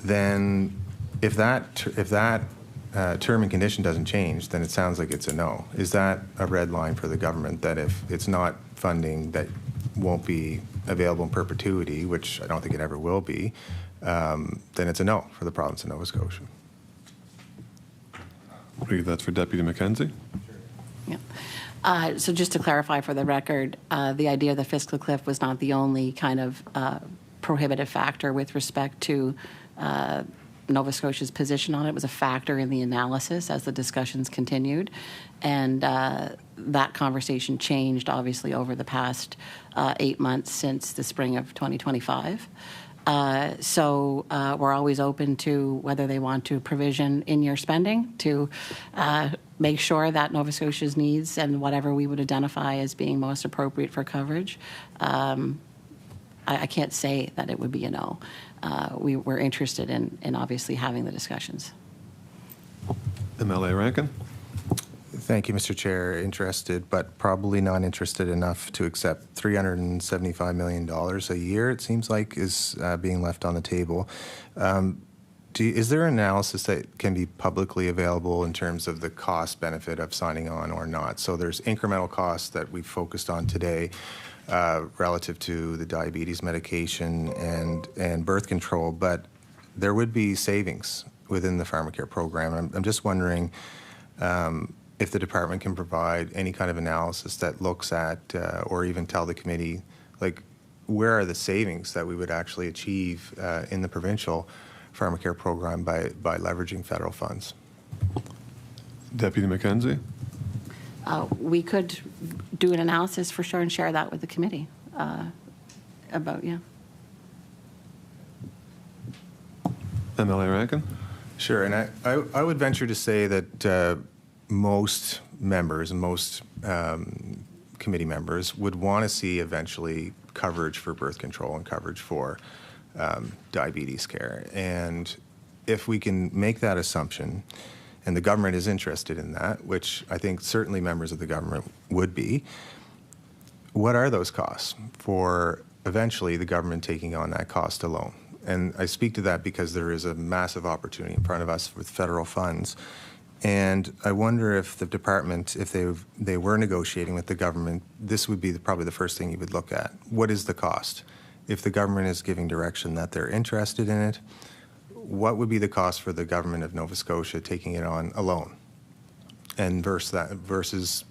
then if that term and condition doesn't change, then it sounds like it's a no. Is that a red line for the government, that if it's not funding that won't be available in perpetuity, which I don't think it ever will be, then it's a no for the province of Nova Scotia? I believe that's for Deputy MacKenzie. Yeah. So just to clarify for the record, the idea of the fiscal cliff was not the only kind of prohibitive factor with respect to Nova Scotia's position on it. It was a factor in the analysis as the discussions continued. And that conversation changed, obviously, over the past 8 months since the spring of 2025. So we're always open to whether they want to provision in your spending to make sure that Nova Scotia's needs and whatever we would identify as being most appropriate for coverage. I can't say that it would be a no. We're interested in obviously having the discussions. MLA Rankin? Thank you, Mr. Chair. Interested, but probably not interested enough to accept $375 million a year, it seems like, is being left on the table. Is there an analysis that can be publicly available in terms of the cost benefit of signing on or not? So there's incremental costs that we focused on today relative to the diabetes medication and birth control, but there would be savings within the Pharmacare program. I'm just wondering if the department can provide any kind of analysis that looks at or even tell the committee, like, where are the savings that we would actually achieve in the provincial Pharmacare program by leveraging federal funds? Deputy MacKenzie? We could do an analysis for sure and share that with the committee about, yeah. MLA Rankin? Sure, and I would venture to say that most members and most committee members would want to see eventually coverage for birth control and coverage for diabetes care. And if we can make that assumption, and the government is interested in that, which I think certainly members of the government would be, what are those costs for eventually the government taking on that cost alone? And I speak to that because there is a massive opportunity in front of us with federal funds. And I wonder if the department, if they were negotiating with the government, this would be probably the first thing you would look at. What is the cost? If the government is giving direction that they're interested in it, what would be the cost for the government of Nova Scotia taking it on alone? And versus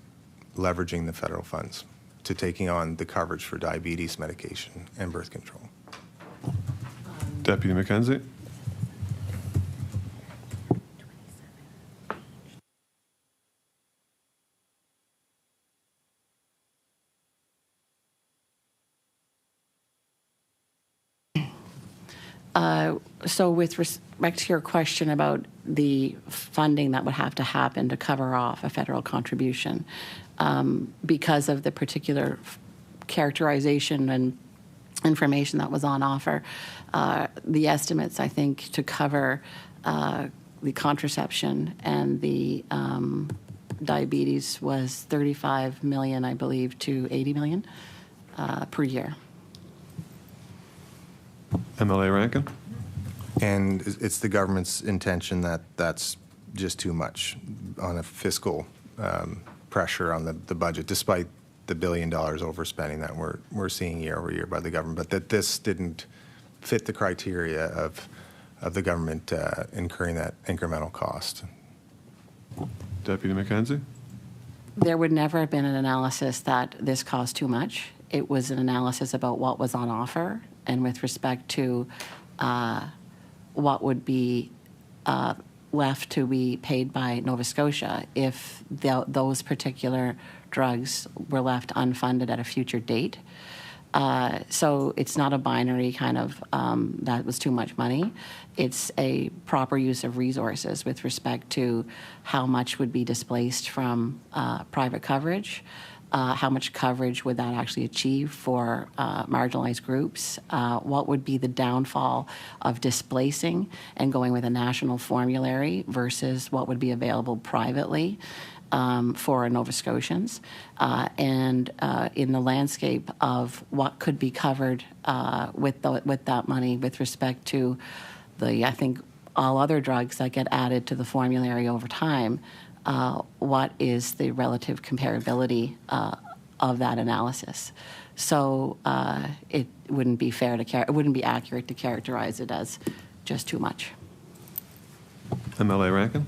leveraging the federal funds to taking on the coverage for diabetes medication and birth control. Deputy MacKenzie? So with respect to your question about the funding that would have to happen to cover off a federal contribution, because of the particular characterization and information that was on offer, the estimates, I think, to cover the contraception and the diabetes was $35 million, I believe, to $80 million per year. MLA Rankin? And it's the government's intention that that's just too much on a fiscal pressure on the budget, despite the $1 billion overspending that we're seeing year over year by the government, but that this didn't fit the criteria of the government incurring that incremental cost. Deputy MacKenzie? There would never have been an analysis that this cost too much. It was an analysis about what was on offer and with respect to what would be left to be paid by Nova Scotia if those particular drugs were left unfunded at a future date. So it's not a binary kind of that was too much money. It's a proper use of resources with respect to how much would be displaced from private coverage, how much coverage would that actually achieve for marginalized groups, what would be the downfall of displacing and going with a national formulary versus what would be available privately for Nova Scotians, and in the landscape of what could be covered with that money with respect to I think, all other drugs that get added to the formulary over time, what is the relative comparability of that analysis? So it wouldn't be fair it wouldn't be accurate to characterize it as just too much. MLA Rankin?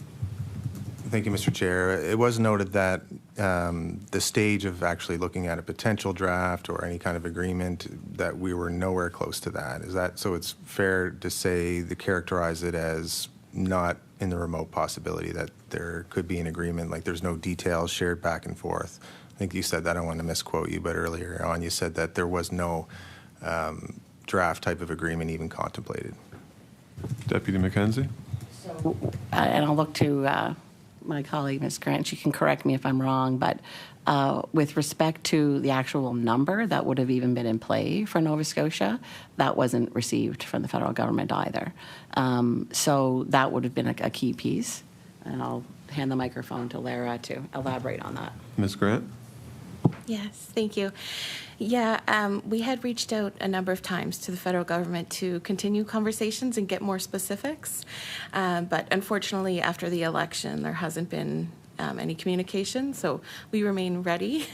Thank you, Mr. Chair. It was noted that the stage of actually looking at a potential draft or any kind of agreement, that we were nowhere close to that. Is that so? It's fair to say to characterize it as not in the remote possibility that there could be an agreement, like there's no details shared back and forth. I think you said that, I don't want to misquote you, but earlier on you said that there was no draft type of agreement even contemplated. Deputy MacKenzie? And I'll look to my colleague, Ms. Grant. She can correct me if I'm wrong, but with respect to the actual number that would have even been in play for Nova Scotia, that wasn't received from the federal government either. So that would have been a key piece. And I'll hand the microphone to Lara to elaborate on that. Ms. Grant? Yes, thank you. Yeah, we had reached out a number of times to the federal government to continue conversations and get more specifics. But unfortunately, after the election, there hasn't been any communication. So we remain ready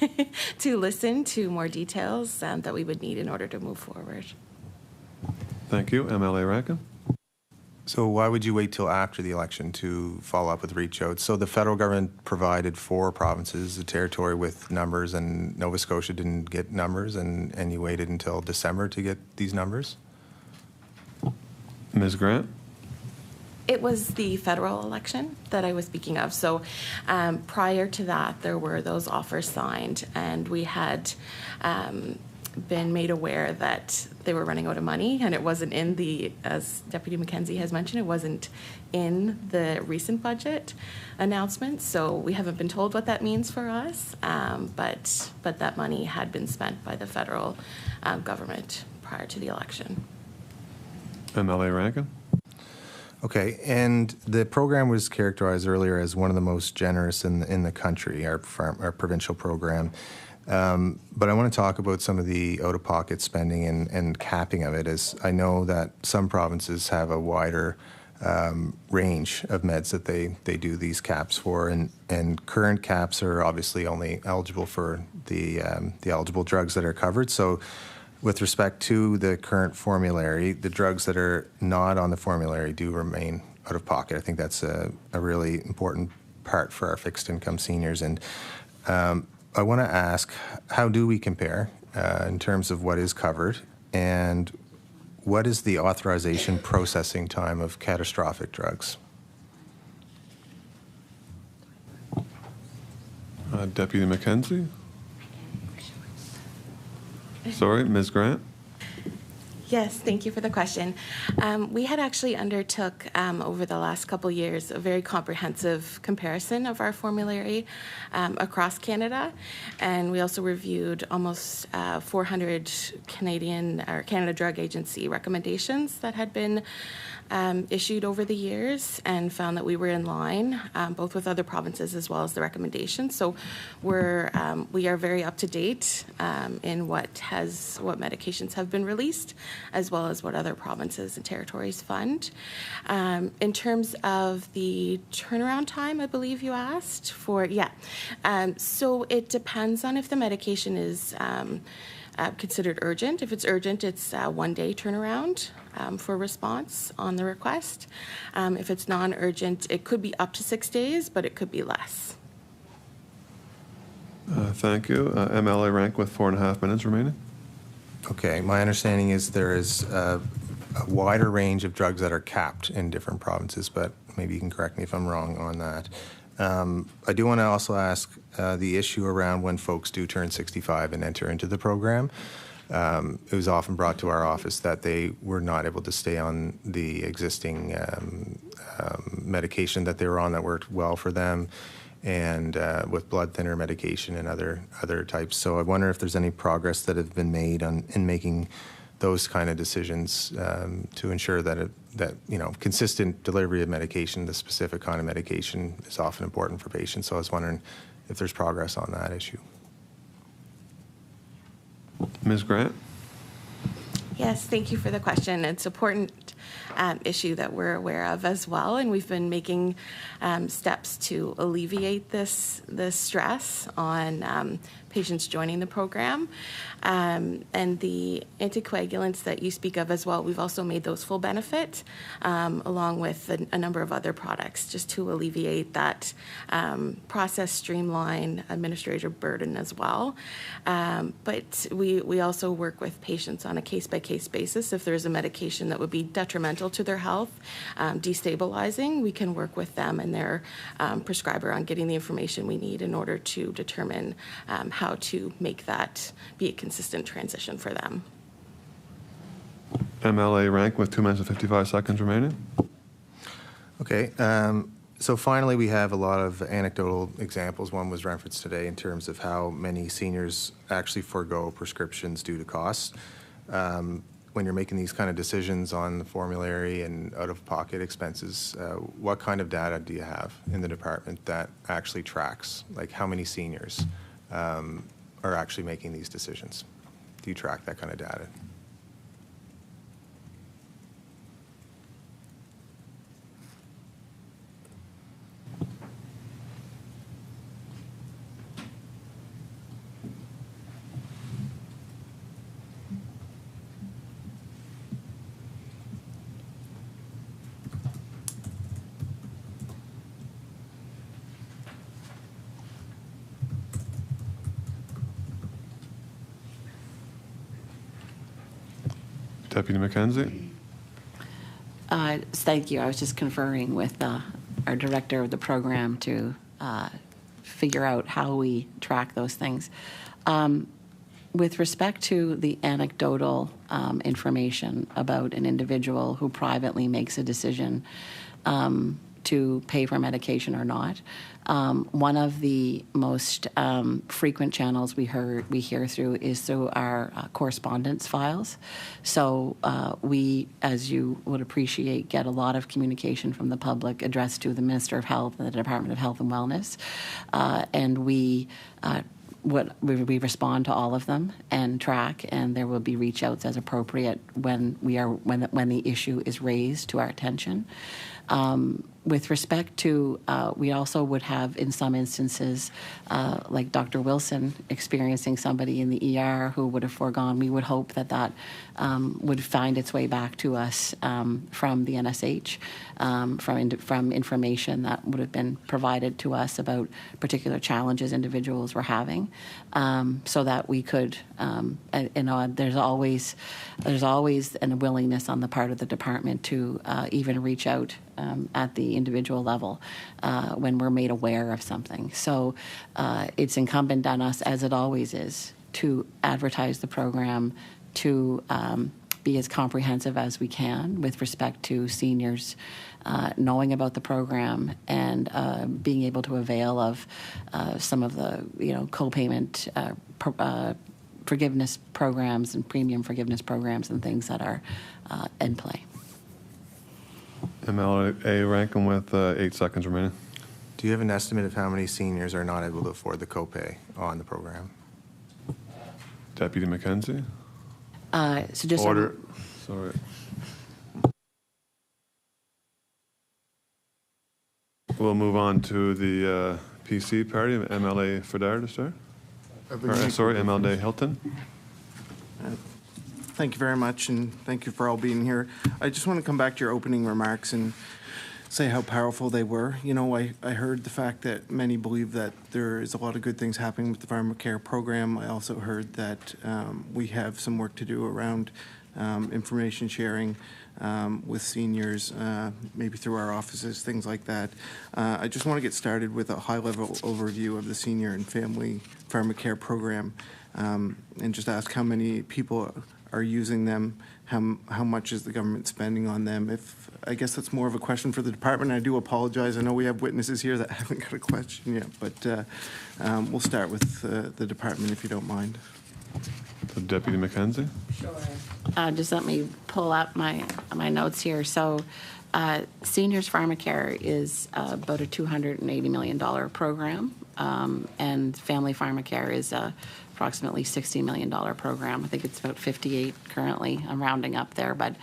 to listen to more details that we would need in order to move forward. Thank you. MLA Rankin? So why would you wait till after the election to follow up with reach out? So the federal government provided 4 provinces, the territory with numbers, and Nova Scotia didn't get numbers, and you waited until December to get these numbers? Ms. Grant? It was the federal election that I was speaking of. So prior to that, there were those offers signed, and we had been made aware that they were running out of money, and it wasn't in the, as Deputy MacKenzie has mentioned, it wasn't in the recent budget announcement. So we haven't been told what that means for us, but that money had been spent by the federal government prior to the election. MLA Rankin. Okay, and the program was characterized earlier as one of the most generous in the country, our provincial program. But I want to talk about some of the out-of-pocket spending and capping of it, as I know that some provinces have a wider range of meds that they do these caps for, and current caps are obviously only eligible for the eligible drugs that are covered. So with respect to the current formulary, the drugs that are not on the formulary do remain out of pocket. I think that's a really important part for our fixed income seniors. And I want to ask, how do we compare in terms of what is covered, and what is the authorization processing time of catastrophic drugs? Deputy MacKenzie. Sorry, Ms. Grant. Yes, thank you for the question. We had actually undertook over the last couple years a very comprehensive comparison of our formulary across Canada, and we also reviewed almost 400 Canada Drug Agency recommendations that had been issued over the years, and found that we were in line both with other provinces as well as the recommendations. So we are very up to date in what medications have been released, as well as what other provinces and territories fund. In terms of the turnaround time, I believe you asked for, so it depends on if the medication is considered urgent. If it's urgent, it's a 1-day turnaround for response on the request. If it's non-urgent, it could be up to 6 days, but it could be less. Thank you. MLA Rank with 4.5 minutes remaining. Okay, my understanding is there is a wider range of drugs that are capped in different provinces, but maybe you can correct me if I'm wrong on that. I do want to also ask the issue around when folks do turn 65 and enter into the program. It was often brought to our office that they were not able to stay on the existing medication that they were on that worked well for them, and with blood thinner medication and other types. So I wonder if there's any progress that have been made in making those kind of decisions to ensure that consistent delivery of medication, the specific kind of medication, is often important for patients. So I was wondering if there's progress on that issue. Ms. Grant? Yes, thank you for the question. It's an important issue that we're aware of as well, and we've been making steps to alleviate this stress on patients joining the program. And the anticoagulants that you speak of as well, we've also made those full benefit, along with a number of other products, just to alleviate that process, streamline administrative burden as well. But we also work with patients on a case-by-case basis. If there's a medication that would be detrimental to their health, destabilizing, we can work with them and their prescriber on getting the information we need in order to determine how to make that be a consistent transition for them. MLA Rank with 2 minutes and 55 seconds remaining. Okay. So finally, we have a lot of anecdotal examples. One was referenced today in terms of how many seniors actually forego prescriptions due to costs. When you're making these kind of decisions on the formulary and out-of-pocket expenses, what kind of data do you have in the department that actually tracks, like how many seniors are actually making these decisions? Do you track that kind of data? Deputy MacKenzie? Thank you. I was just conferring with our director of the program to figure out how we track those things. With respect to the anecdotal information about an individual who privately makes a decision to pay for medication or not, one of the most frequent channels we hear through is through our correspondence files. So we, as you would appreciate, get a lot of communication from the public addressed to the Minister of Health and the Department of Health and Wellness, and we respond to all of them and track, and there will be reach outs as appropriate when the issue is raised to our attention. With respect to, we also would have in some instances, like Dr. Wilson experiencing somebody in the ER who would have foregone. We would hope that would find its way back to us from the NSH, from information that would have been provided to us about particular challenges individuals were having, so that we could, there's always a willingness on the part of the department to even reach out at the individual level when we're made aware of something. So it's incumbent on us, as it always is, to advertise the program, to be as comprehensive as we can with respect to seniors knowing about the program and being able to avail of some of the co-payment forgiveness programs and premium forgiveness programs and things that are in play. MLA Rankin with 8 seconds remaining. Do you have an estimate of how many seniors are not able to afford the copay on the program? Deputy MacKenzie. So just order. Sorry. We'll move on to the PC party. MLA Fedar to start. MLA Hilton. Thank you very much, and thank you for all being here. I just want to come back to your opening remarks and say how powerful they were. I heard the fact that many believe that there is a lot of good things happening with the Pharmacare program. I also heard that we have some work to do around information sharing with seniors, maybe through our offices, things like that. I just want to get started with a high-level overview of the Senior and Family Pharmacare program, and just ask how many people are using them, how much is the government spending on them. I guess that's more of a question for the department. I do apologize. I know we have witnesses here that haven't got a question yet, but we'll start with the department if you don't mind. So Deputy MacKenzie. Sure. Just let me pull up my notes here. So Seniors Pharmacare is about a $280 million program, and Family Pharmacare is approximately $60 million program. I think it's about 58 currently. I'm rounding up there, but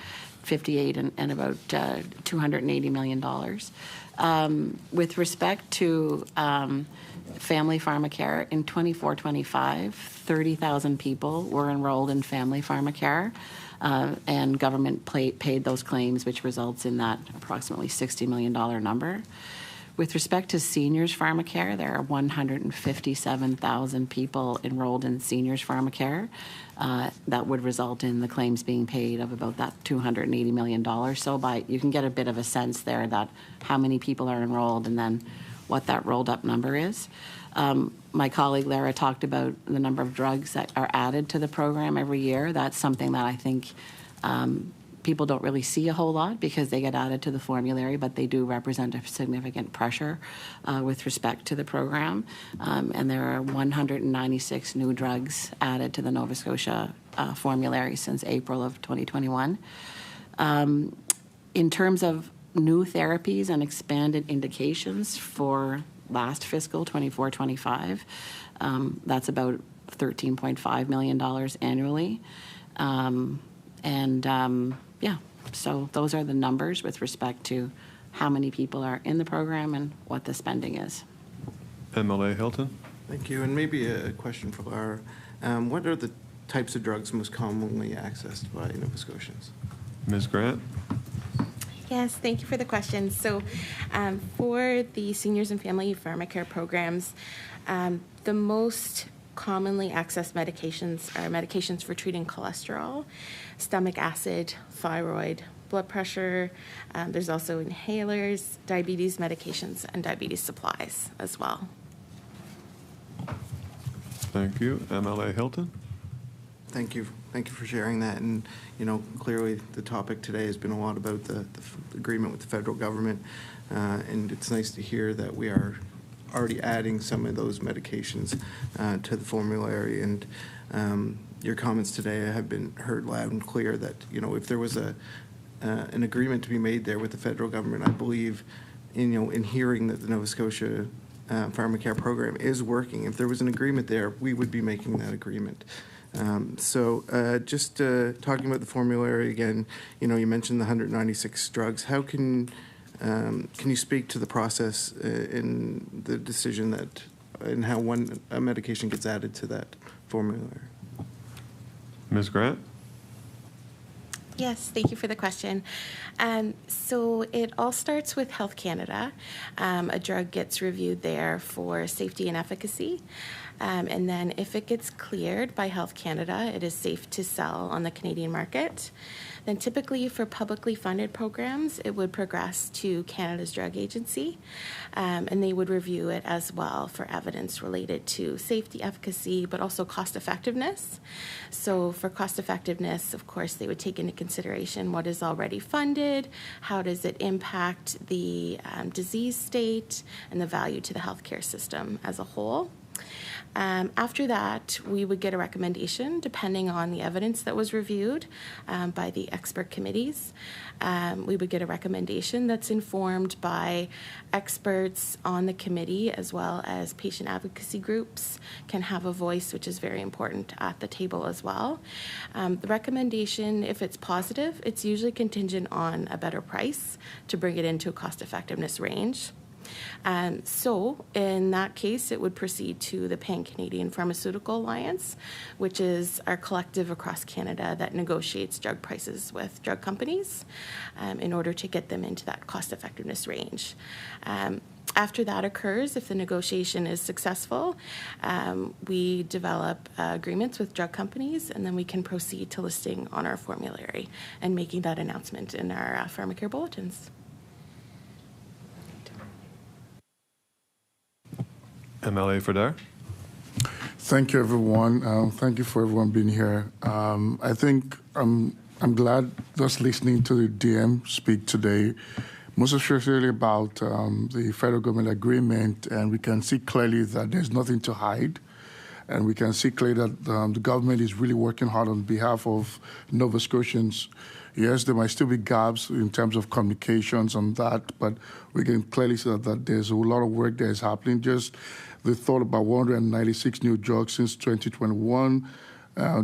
58 and about $280 million. With respect to Family Pharmacare, in 24-25, 30,000 people were enrolled in Family Pharmacare, and government paid those claims, which results in that approximately $60 million number. With respect to Seniors Pharmacare, there are 157,000 people enrolled in Seniors Pharmacare. That would result in the claims being paid of about that $280 million. So you can get a bit of a sense there that how many people are enrolled and then what that rolled up number is. My colleague Lara talked about the number of drugs that are added to the program every year. That's something that I think people don't really see a whole lot because they get added to the formulary, but they do represent a significant pressure with respect to the program. And there are 196 new drugs added to the Nova Scotia formulary since April of 2021. In terms of new therapies and expanded indications for last fiscal, 24-25, that's about $13.5 million annually. So those are the numbers with respect to how many people are in the program and what the spending is. MLA Hilton. Thank you. And maybe a question for Lara. What are the types of drugs most commonly accessed by Nova Scotians? Ms. Grant. Yes, thank you for the question. So for the Seniors and Family Pharmacare programs, the most commonly accessed medications are medications for treating cholesterol, stomach acid, thyroid, blood pressure. There's also inhalers, diabetes medications, and diabetes supplies as well. Thank you. MLA Hilton? Thank you. Thank you for sharing that. And, you know, clearly the topic today has been a lot about the agreement with the federal government. And it's nice to hear that we are already adding some of those medications to the formulary. And your comments today have been heard loud and clear that, you know, if there was an agreement to be made there with the federal government, I believe, in hearing that the Nova Scotia Pharmacare program is working, if there was an agreement there, we would be making that agreement. Just talking about the formulary again, you know, you mentioned the 196 drugs. How can you speak to the process in the decision that, and how a medication gets added to that formulary? Ms. Grant? Yes, thank you for the question. So it all starts with Health Canada. A drug gets reviewed there for safety and efficacy. And then if it gets cleared by Health Canada, it is safe to sell on the Canadian market. Then typically for publicly funded programs, it would progress to Canada's Drug Agency, and they would review it as well for evidence related to safety, efficacy, but also cost effectiveness. So for cost effectiveness, of course, they would take into consideration what is already funded, how does it impact the disease state, and the value to the healthcare system as a whole. After that, we would get a recommendation depending on the evidence that was reviewed by the expert committees. We would get a recommendation that's informed by experts on the committee, as well as patient advocacy groups can have a voice, which is very important at the table as well. The recommendation, if it's positive, it's usually contingent on a better price to bring it into a cost effectiveness range. So in that case, it would proceed to the Pan-Canadian Pharmaceutical Alliance, which is our collective across Canada that negotiates drug prices with drug companies in order to get them into that cost-effectiveness range. After that occurs, if the negotiation is successful, we develop agreements with drug companies, and then we can proceed to listing on our formulary and making that announcement in our Pharmacare bulletins. MLA Fredar? Thank you, everyone. Thank you for everyone being here. I think I'm glad just listening to the DM speak today, most especially about the federal government agreement, and we can see clearly that there's nothing to hide. And we can see clearly that the government is really working hard on behalf of Nova Scotians. Yes, there might still be gaps in terms of communications on that, but we can clearly see that there's a lot of work that is happening. Just the thought about 196 new drugs since 2021.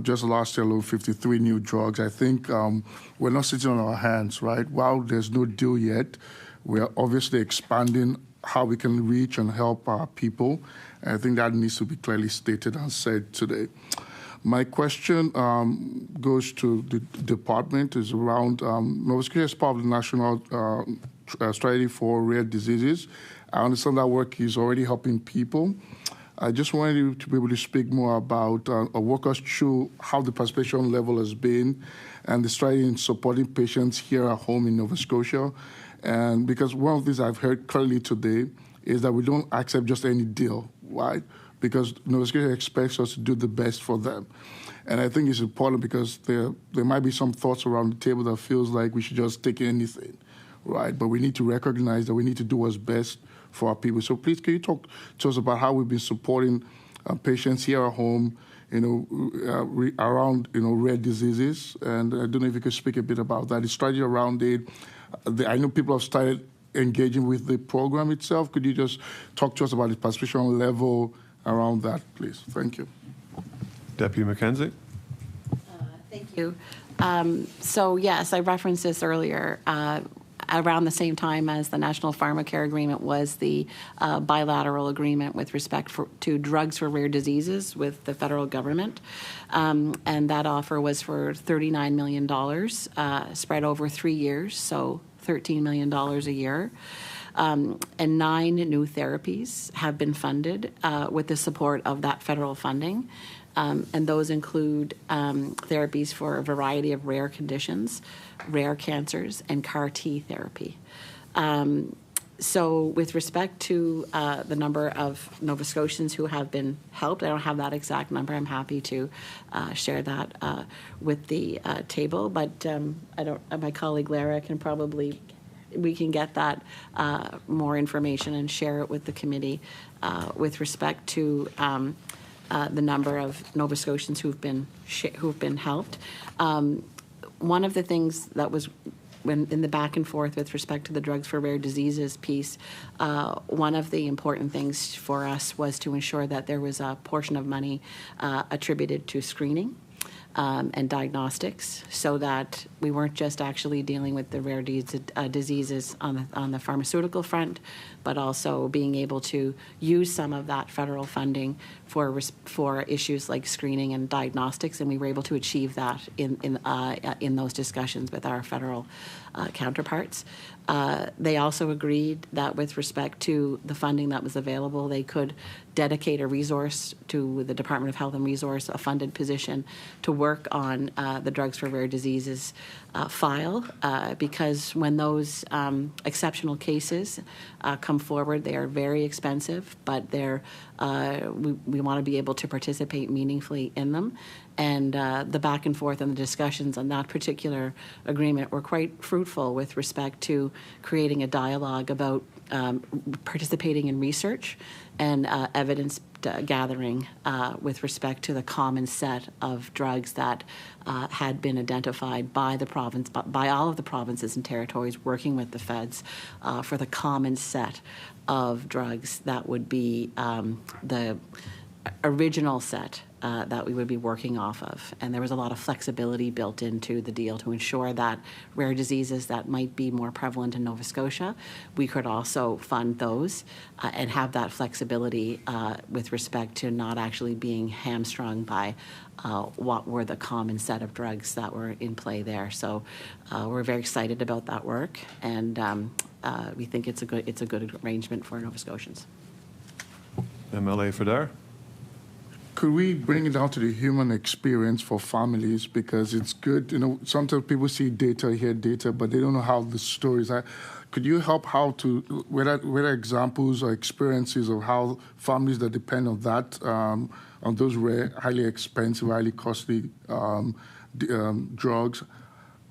Just last year alone, 53 new drugs. I think we're not sitting on our hands, right? While there's no deal yet, we are obviously expanding how we can reach and help our people. And I think that needs to be clearly stated and said today. My question goes to the department, is around Nova Scotia is part of the National Strategy for Rare Diseases. I understand that work is already helping people. I just wanted you to be able to speak more about or walk us through how the participation level has been and the strategy in supporting patients here at home in Nova Scotia. And because one of the things I've heard clearly today is that we don't accept just any deal, right? Because Nova Scotia expects us to do the best for them. And I think it's important because there might be some thoughts around the table that feels like we should just take anything, right? But we need to recognize that we need to do what's best for our people. So please, can you talk to us about how we've been supporting patients here at home, around, rare diseases? And I don't know if you could speak a bit about that, the strategy around it. I know people have started engaging with the program itself. Could you just talk to us about the participation level around that, please? Thank you. Deputy MacKenzie? Thank you. So yes, I referenced this earlier. Around the same time as the National Pharmacare Agreement was the bilateral agreement with respect to drugs for rare diseases with the federal government. And that offer was for $39 million spread over 3 years, so $13 million a year. And 9 new therapies have been funded with the support of that federal funding. and those include therapies for a variety of rare conditions, rare cancers, and CAR-T therapy. So with respect to the number of Nova Scotians who have been helped, I don't have that exact number. I'm happy to share that with the table, but my colleague Lara can probably, we can get that more information and share it with the committee with respect to the number of Nova Scotians who've been helped. One of the things that was in the back and forth with respect to the drugs for rare diseases piece, one of the important things for us was to ensure that there was a portion of money attributed to screening and diagnostics, so that we weren't just actually dealing with the rare diseases on the pharmaceutical front, but also being able to use some of that federal funding for issues like screening and diagnostics, and we were able to achieve that in those discussions with our federal counterparts. They also agreed that with respect to the funding that was available, they could dedicate a resource to the Department of Health and Resource, a funded position, to work on the drugs for rare diseases file, because when those exceptional cases come forward, they are very expensive, but we want to be able to participate meaningfully in them. And the back and forth and the discussions on that particular agreement were quite fruitful with respect to creating a dialogue about participating in research and evidence gathering with respect to the common set of drugs that had been identified by the province, by all of the provinces and territories working with the feds for the common set of drugs that would be the original set that we would be working off of. And there was a lot of flexibility built into the deal to ensure that rare diseases that might be more prevalent in Nova Scotia, we could also fund those and have that flexibility with respect to not actually being hamstrung by what were the common set of drugs that were in play there. So we're very excited about that work, and we think it's a good arrangement for Nova Scotians. MLA Fedar. Could we bring it down to the human experience for families? Because it's good, sometimes people see data, hear data, but they don't know how the stories are. Could you help whether examples or experiences of how families that depend on that, on those rare, highly expensive, highly costly drugs,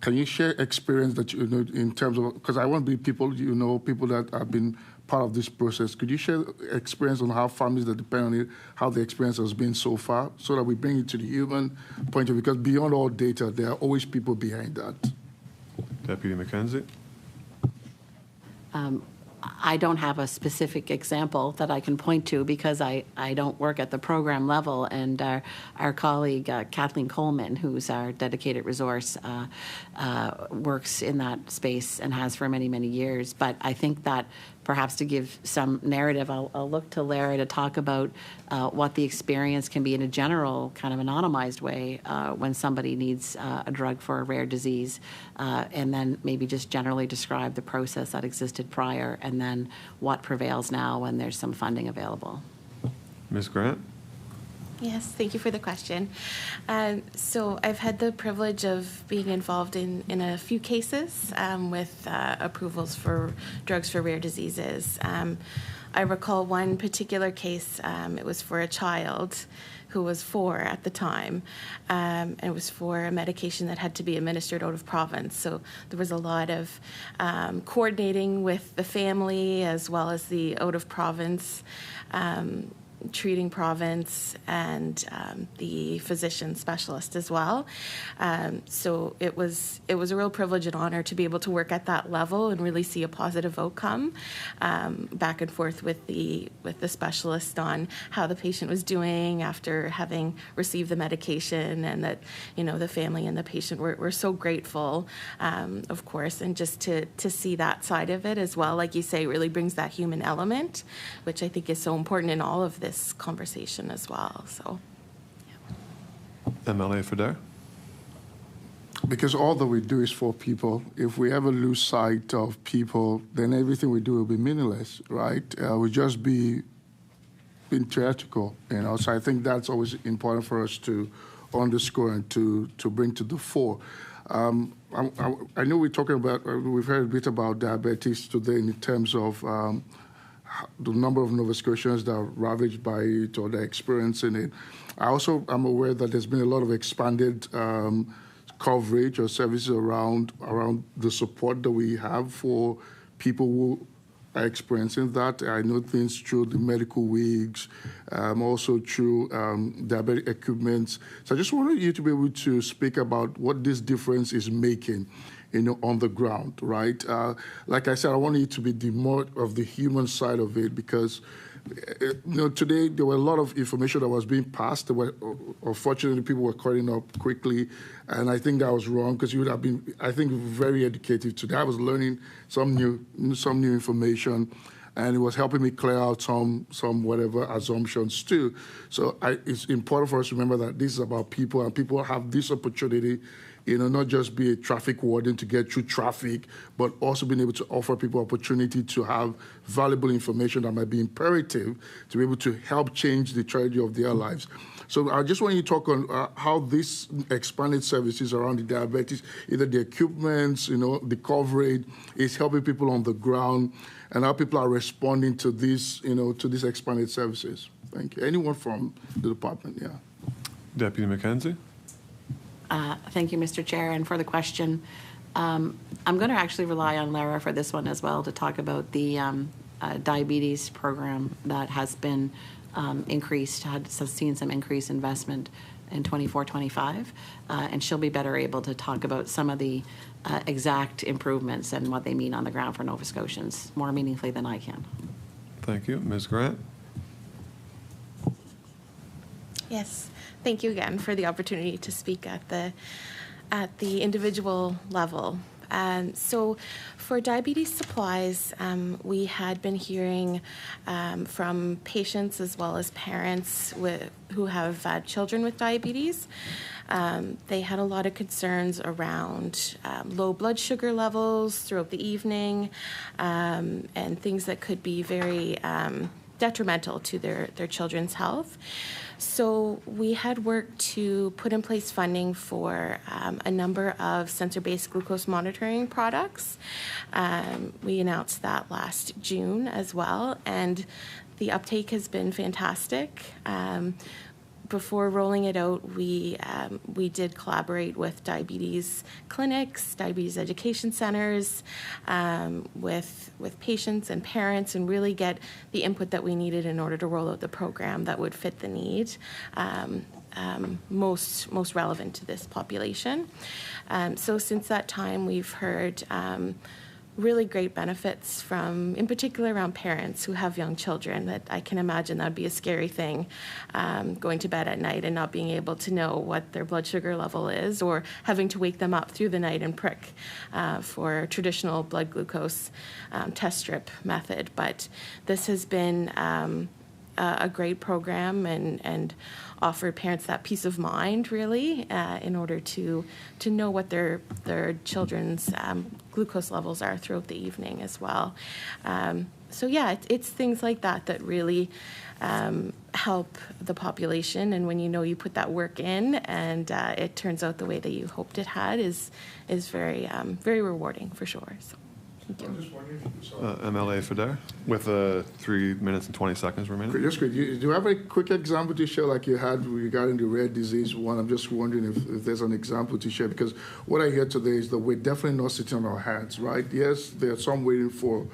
can you share experience that in terms of, because I want to be people that have been part of this process. Could you share experience on how families that depend on it, how the experience has been so far, so that we bring it to the human point of view? Because beyond all data, there are always people behind that. Deputy MacKenzie. I don't have a specific example that I can point to because I don't work at the program level, and our colleague Kathleen Coleman, who's our dedicated resource, works in that space and has for many, many years. But I think that perhaps to give some narrative, I'll look to Lara to talk about what the experience can be in a general, kind of anonymized way when somebody needs a drug for a rare disease, and then maybe just generally describe the process that existed prior, and then what prevails now when there's some funding available. Ms. Grant? Yes, thank you for the question. So I've had the privilege of being involved in a few cases with approvals for drugs for rare diseases. I recall one particular case. It was for a child who was 4 at the time. And it was for a medication that had to be administered out of province. So there was a lot of coordinating with the family as well as the out of province treating province and the physician specialist as well. So it was a real privilege and honor to be able to work at that level and really see a positive outcome back and forth with the specialist on how the patient was doing after having received the medication, and that the family and the patient were so grateful, of course, and just to see that side of it as well, like you say, really brings that human element, which I think is so important in all of this conversation as well. So, MLA Fedar. Because all that we do is for people. If we ever lose sight of people, then everything we do will be meaningless, right? We'll just be been theoretical, so I think that's always important for us to underscore and to bring to the fore. I know we've heard a bit about diabetes today in terms of the number of Nova Scotians that are ravaged by it or they're experiencing it. I also am aware that there's been a lot of expanded coverage or services around the support that we have for people who are experiencing that. I know things through the medical wigs, also through diabetic equipment. So I just wanted you to be able to speak about what this difference is making, on the ground, right? Like I said, I want you to be the more of the human side of it because, today there were a lot of information that was being passed. Unfortunately, people were cutting up quickly, and I think that was wrong because you would have been, I think, very educative today. I was learning some new information, and it was helping me clear out some whatever assumptions too. So it's important for us to remember that this is about people, and people have this opportunity, not just be a traffic warden to get through traffic, but also being able to offer people opportunity to have valuable information that might be imperative to be able to help change the tragedy of their lives. So I just want you to talk on how these expanded services around the diabetes, either the equipments, the coverage, is helping people on the ground, and how people are responding to these, to these expanded services. Thank you. Anyone from the department? Yeah. Deputy MacKenzie. Thank you, Mr. Chair, and for the question. I'm going to actually rely on Lara for this one as well to talk about the diabetes program that has been increased, has seen some increased investment in 24-25, and she'll be better able to talk about some of the exact improvements and what they mean on the ground for Nova Scotians more meaningfully than I can. Thank you. Ms. Grant? Yes. Thank you again for the opportunity to speak at the individual level. So for diabetes supplies, we had been hearing from patients as well as parents who have children with diabetes. They had a lot of concerns around low blood sugar levels throughout the evening and things that could be very detrimental to their children's health. So we had worked to put in place funding for a number of sensor-based glucose monitoring products. We announced that last June as well, and the uptake has been fantastic. Before rolling it out, we did collaborate with diabetes clinics, diabetes education centers, with patients and parents, and really get the input that we needed in order to roll out the program that would fit the need most relevant to this population. So since that time, we've heard really great benefits from, in particular, around parents who have young children. That I can imagine that would be a scary thing, going to bed at night and not being able to know what their blood sugar level is, or having to wake them up through the night and prick for traditional blood glucose test strip method. But this has been a great program and offered parents that peace of mind, really, in order to know what their children's glucose levels are throughout the evening as well. So yeah, it's things like that really help the population, and when you put that work in and it turns out the way that you hoped it had is very very rewarding for sure. So. MLA Feder, with 3 minutes and 20 seconds remaining. Just quick, do you have a quick example to share like you had regarding the rare disease one? I'm just wondering if there's an example to share, because what I hear today is that we're definitely not sitting on our hands, right? Yes, there's some waiting for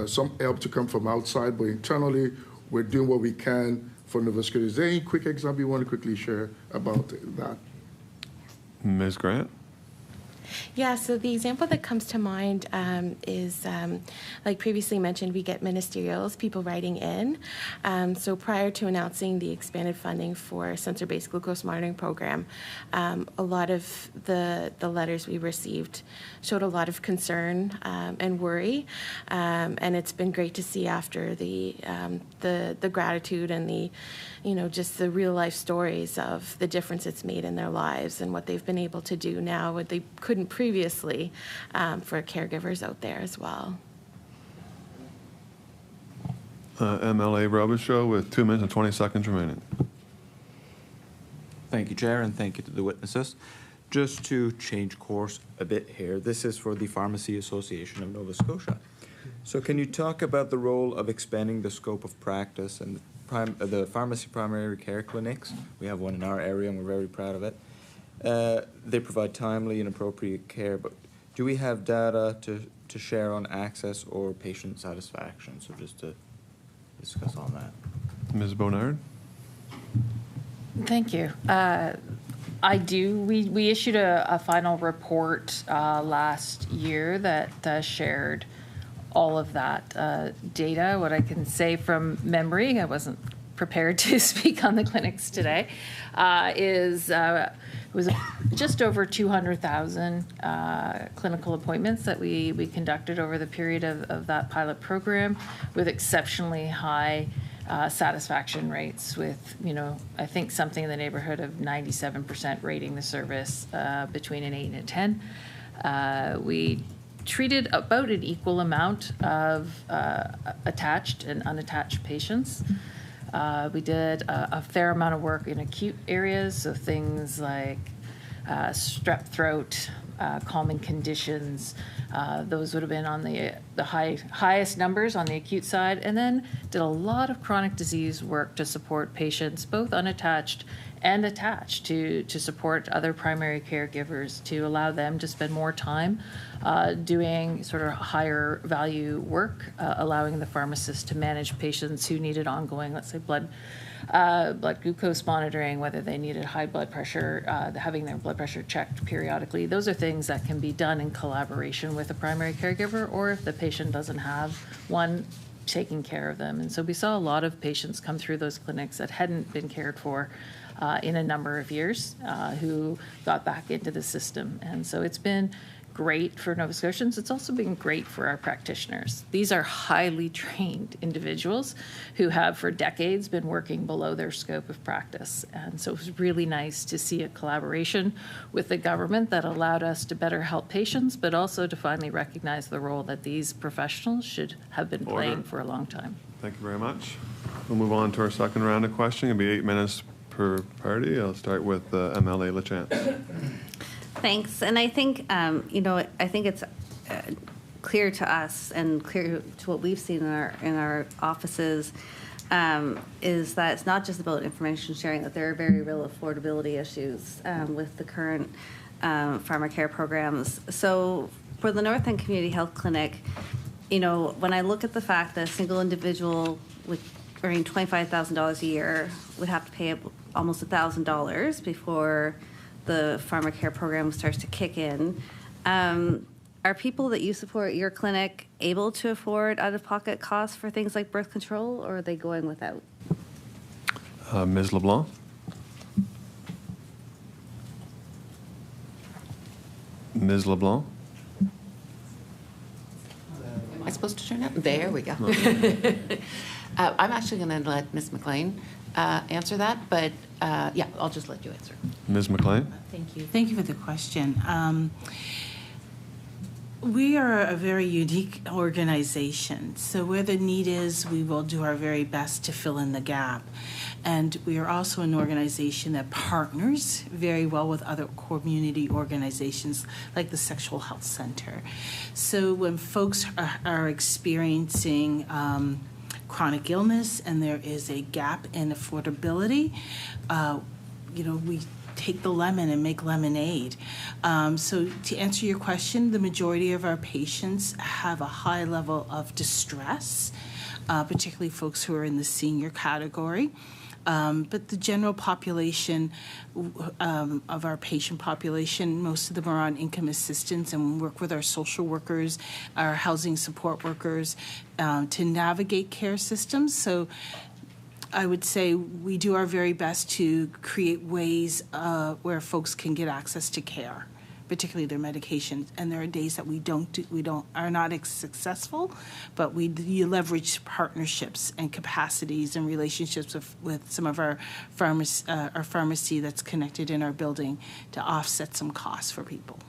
some help to come from outside, but internally, we're doing what we can for Nova Scotia. Is there any quick example you want to quickly share about that? Ms. Grant? Yeah, so the example that comes to mind is, like previously mentioned, we get ministerials, people writing in. So prior to announcing the expanded funding for sensor-based glucose monitoring program, a lot of the letters we received showed a lot of concern and worry. And it's been great to see after the gratitude and the, just the real life stories of the difference it's made in their lives and what they've been able to do now, what they couldn't previously for caregivers out there as well. MLA Robichaud with 2 minutes and 20 seconds remaining. Thank you, Chair, and thank you to the witnesses. Just to change course a bit here, this is for the Pharmacy Association of Nova Scotia. So can you talk about the role of expanding the scope of practice and the pharmacy primary care clinics? We have one in our area and we're very proud of it. They provide timely and appropriate care, but do we have data to share on access or patient satisfaction? So just to discuss on that. Ms. Bodnar? Thank you. I do. We issued a final report last year that shared all of that data. What I can say from memory, I wasn't prepared to speak on the clinics today, is it was just over 200,000 clinical appointments that we conducted over the period of that pilot program, with exceptionally high satisfaction rates, with, I think something in the neighborhood of 97% rating the service between an 8 and a 10. We treated about an equal amount of attached and unattached patients. We did a fair amount of work in acute areas, so things like strep throat, calming conditions. Those would have been on the highest numbers on the acute side, and then did a lot of chronic disease work to support patients, both unattached and attached, to support other primary caregivers, to allow them to spend more time doing sort of higher value work, allowing the pharmacist to manage patients who needed ongoing, let's say, blood glucose monitoring, whether they needed high blood pressure, having their blood pressure checked periodically. Those are things that can be done in collaboration with a primary caregiver, or if the patient doesn't have one, taking care of them. And so we saw a lot of patients come through those clinics that hadn't been cared for in a number of years, who got back into the system. And so it's been great for Nova Scotians. It's also been great for our practitioners. These are highly trained individuals who have for decades been working below their scope of practice. And so it was really nice to see a collaboration with the government that allowed us to better help patients, but also to finally recognize the role that these professionals should have been playing for a long time. Thank you very much. We'll move on to our second round of questioning. It'll be 8 minutes per party. I'll start with MLA LeChance. Thanks. And I think, I think it's clear to us and clear to what we've seen in our offices, is that it's not just about information sharing, that there are very real affordability issues with the current Pharmacare programs. So for the North End Community Health Clinic, when I look at the fact that a single individual with earning $25,000 a year would have to pay almost $1,000 before the Pharmacare program starts to kick in. Are people that you support at your clinic able to afford out-of-pocket costs for things like birth control, or are they going without? Ms. LeBlanc? Ms. LeBlanc? Am I supposed to turn up? There we go. I'm actually going to let Ms. MacLean answer that, but yeah, I'll just let you answer. Ms. MacLean? Thank you. Thank you for the question. We are a very unique organization. So where the need is, we will do our very best to fill in the gap. And we are also an organization that partners very well with other community organizations like the Sexual Health Center. So when folks are experiencing chronic illness and there is a gap in affordability, we take the lemon and make lemonade. So to answer your question, the majority of our patients have a high level of distress, particularly folks who are in the senior category. But the general population of our patient population, most of them are on income assistance, and we work with our social workers, our housing support workers to navigate care systems. So I would say we do our very best to create ways where folks can get access to care, particularly their medications. And there are days that we are not as successful, but you leverage partnerships and capacities and relationships with some of our pharmacy that's connected in our building to offset some costs for people.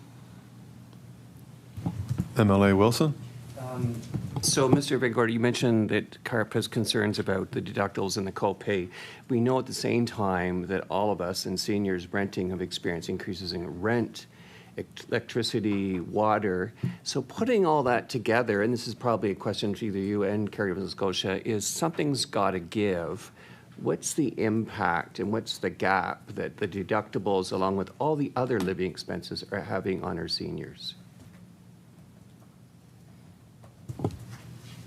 MLA Wilson? So, Mr. VanGorder, you mentioned that CARP has concerns about the deductibles and the co-pay. We know at the same time that all of us and seniors renting have experienced increases in rent, electricity, water. So putting all that together, and this is probably a question to either you and Caregivers of Scotia, is something's got to give. What's the impact and what's the gap that the deductibles, along with all the other living expenses, are having on our seniors?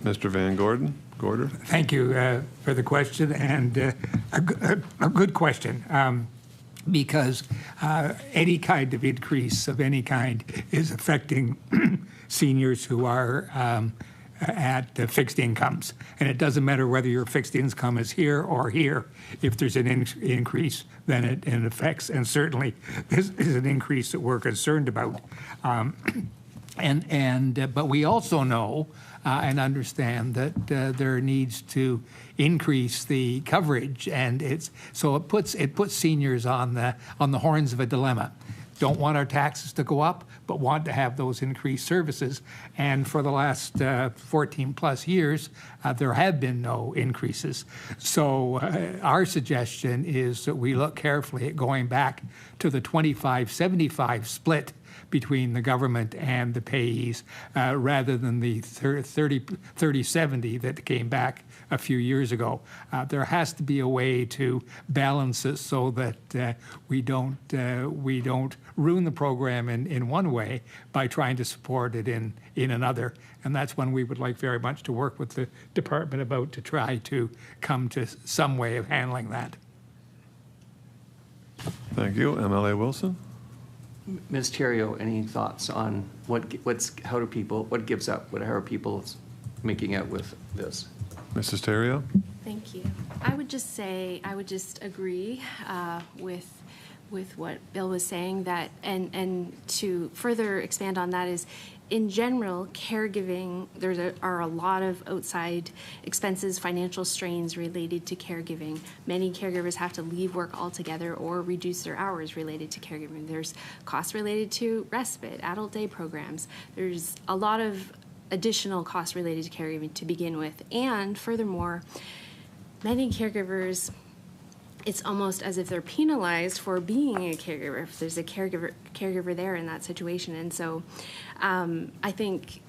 Mr. VanGorder? Thank you for the question, and a good question, because any kind of increase of any kind is affecting seniors who are at fixed incomes. And it doesn't matter whether your fixed income is here or here. If there's an increase, then it affects, and certainly this is an increase that we're concerned about. But we also know and understand that there needs to increase the coverage, and it puts seniors on the horns of a dilemma. Don't want our taxes to go up, but want to have those increased services. And for the last 14 plus years, there have been no increases. So our suggestion is that we look carefully at going back to the 25-75 split between the government and the payees, rather than the 30-70 that came back a few years ago. There has to be a way to balance it so that we don't ruin the program in one way by trying to support it in another. And that's one we would like very much to work with the department about, to try to come to some way of handling that. Thank you. MLA Wilson? Ms. Theriault, any thoughts on what gives up? How are people making out with this? Mrs. Theriault? Thank you. I would just agree with what Bill was saying, that and to further expand on that is, in general, caregiving, there are a lot of outside expenses, financial strains related to caregiving. Many caregivers have to leave work altogether or reduce their hours related to caregiving. There's costs related to respite, adult day programs. There's a lot of additional costs related to caregiving to begin with. And furthermore, many caregivers, it's almost as if they're penalized for being a caregiver, if there's a caregiver there in that situation. And so I think,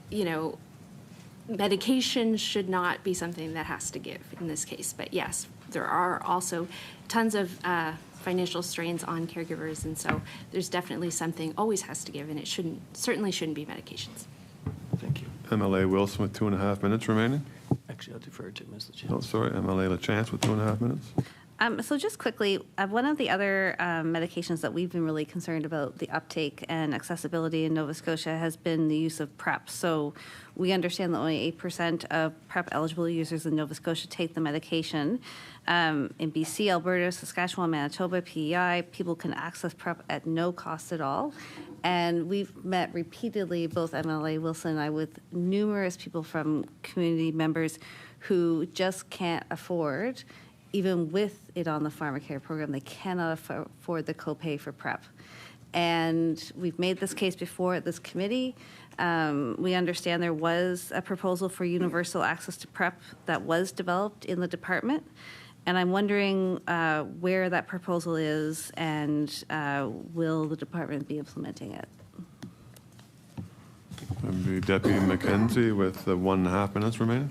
medication should not be something that has to give in this case. But yes, there are also tons of financial strains on caregivers. And so there's definitely something always has to give, and it certainly shouldn't be medications. Thank you. MLA Wilson with 2.5 minutes remaining. Actually, I'll defer to Ms. LaChance. Oh, sorry, MLA LaChance with 2.5 minutes. So just quickly, one of the other medications that we've been really concerned about the uptake and accessibility in Nova Scotia has been the use of PrEP. So we understand that only 8% of PrEP eligible users in Nova Scotia take the medication. In BC, Alberta, Saskatchewan, Manitoba, PEI, people can access PrEP at no cost at all. And we've met repeatedly, both MLA Wilson and I, with numerous people from community members who just can't afford, even with it on the Pharmacare program, they cannot afford the copay for PrEP. And we've made this case before at this committee. We understand there was a proposal for universal access to PrEP that was developed in the department. And I'm wondering where that proposal is, and will the department be implementing it? And the Deputy MacKenzie with 1.5 minutes remaining.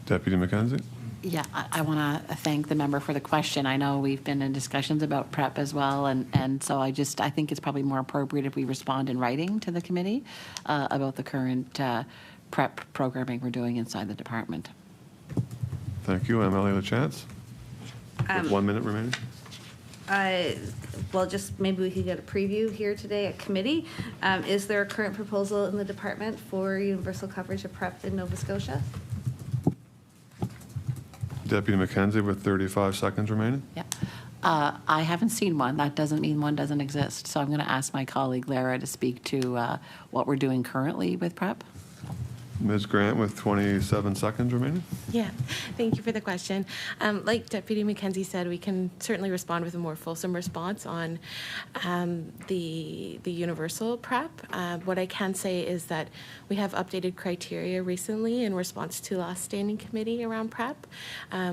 Deputy MacKenzie? Yeah, I want to thank the member for the question. I know we've been in discussions about PrEP as well, and so I think it's probably more appropriate if we respond in writing to the committee about the current PrEP programming we're doing inside the department. Thank you. MLA LaChance? With 1 minute remaining. Well, just maybe we could get a preview here today at committee. Is there a current proposal in the department for universal coverage of PrEP in Nova Scotia? Deputy MacKenzie with 35 seconds remaining. Yeah. I haven't seen one. That doesn't mean one doesn't exist. So I'm going to ask my colleague Lara to speak to what we're doing currently with PrEP. Ms. Grant with 27 seconds remaining. Yeah, thank you for the question. Like Deputy MacKenzie said, we can certainly respond with a more fulsome response on the universal PrEP. What I can say is that we have updated criteria recently in response to last standing committee around PrEP.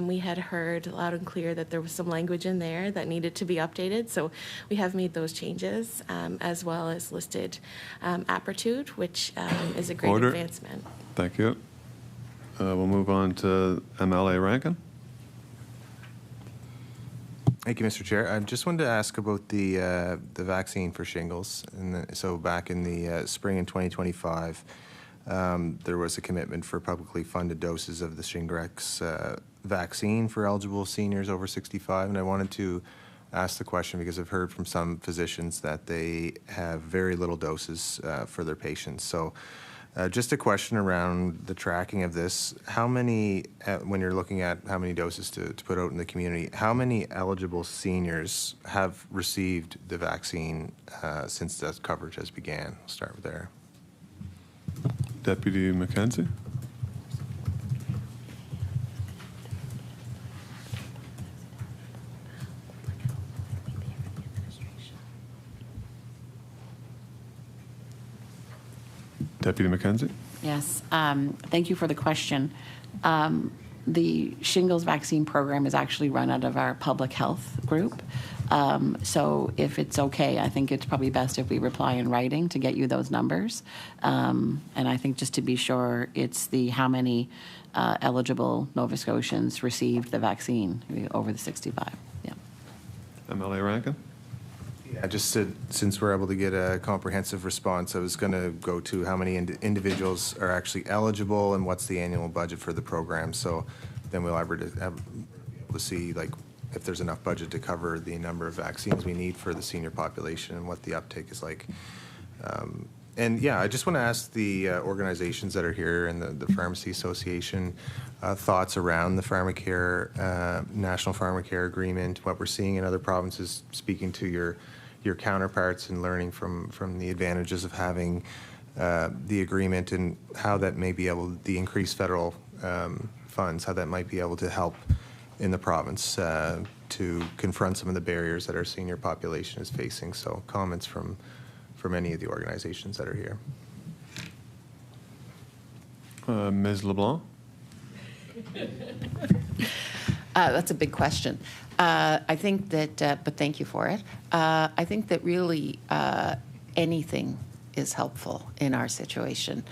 We had heard loud and clear that there was some language in there that needed to be updated, so we have made those changes, as well as listed aptitude, which is a great advancement. Thank you. We'll move on to MLA Rankin. Thank you, Mr. Chair. I just wanted to ask about the vaccine for shingles. So back in the spring in 2025, there was a commitment for publicly funded doses of the Shingrix vaccine for eligible seniors over 65, and I wanted to ask the question because I've heard from some physicians that they have very little doses for their patients. So just a question around the tracking of this. How many, when you're looking at how many doses to put out in the community, how many eligible seniors have received the vaccine since that coverage has began? I'll start with there. Deputy MacKenzie. Deputy MacKenzie. Yes, thank you for the question. The shingles vaccine program is actually run out of our public health group. So if it's okay, I think it's probably best if we reply in writing to get you those numbers. And I think just to be sure, it's the how many eligible Nova Scotians received the vaccine over the 65. Yeah. MLA Rankin. Yeah, just since we're able to get a comprehensive response, I was going to go to how many individuals are actually eligible and what's the annual budget for the program. So then we'll be able to see like if there's enough budget to cover the number of vaccines we need for the senior population and what the uptake is like. And yeah, I just want to ask the organizations that are here and the Pharmacy Association thoughts around the Pharmacare, National Pharmacare Agreement, what we're seeing in other provinces, speaking to your counterparts and learning from the advantages of having the agreement and how that may be able, the increased federal funds, how that might be able to help in the province to confront some of the barriers that our senior population is facing. So comments from any of the organizations that are here. Ms. LeBlanc. That's a big question. I think that, but thank you for it. I think that really anything is helpful in our situation.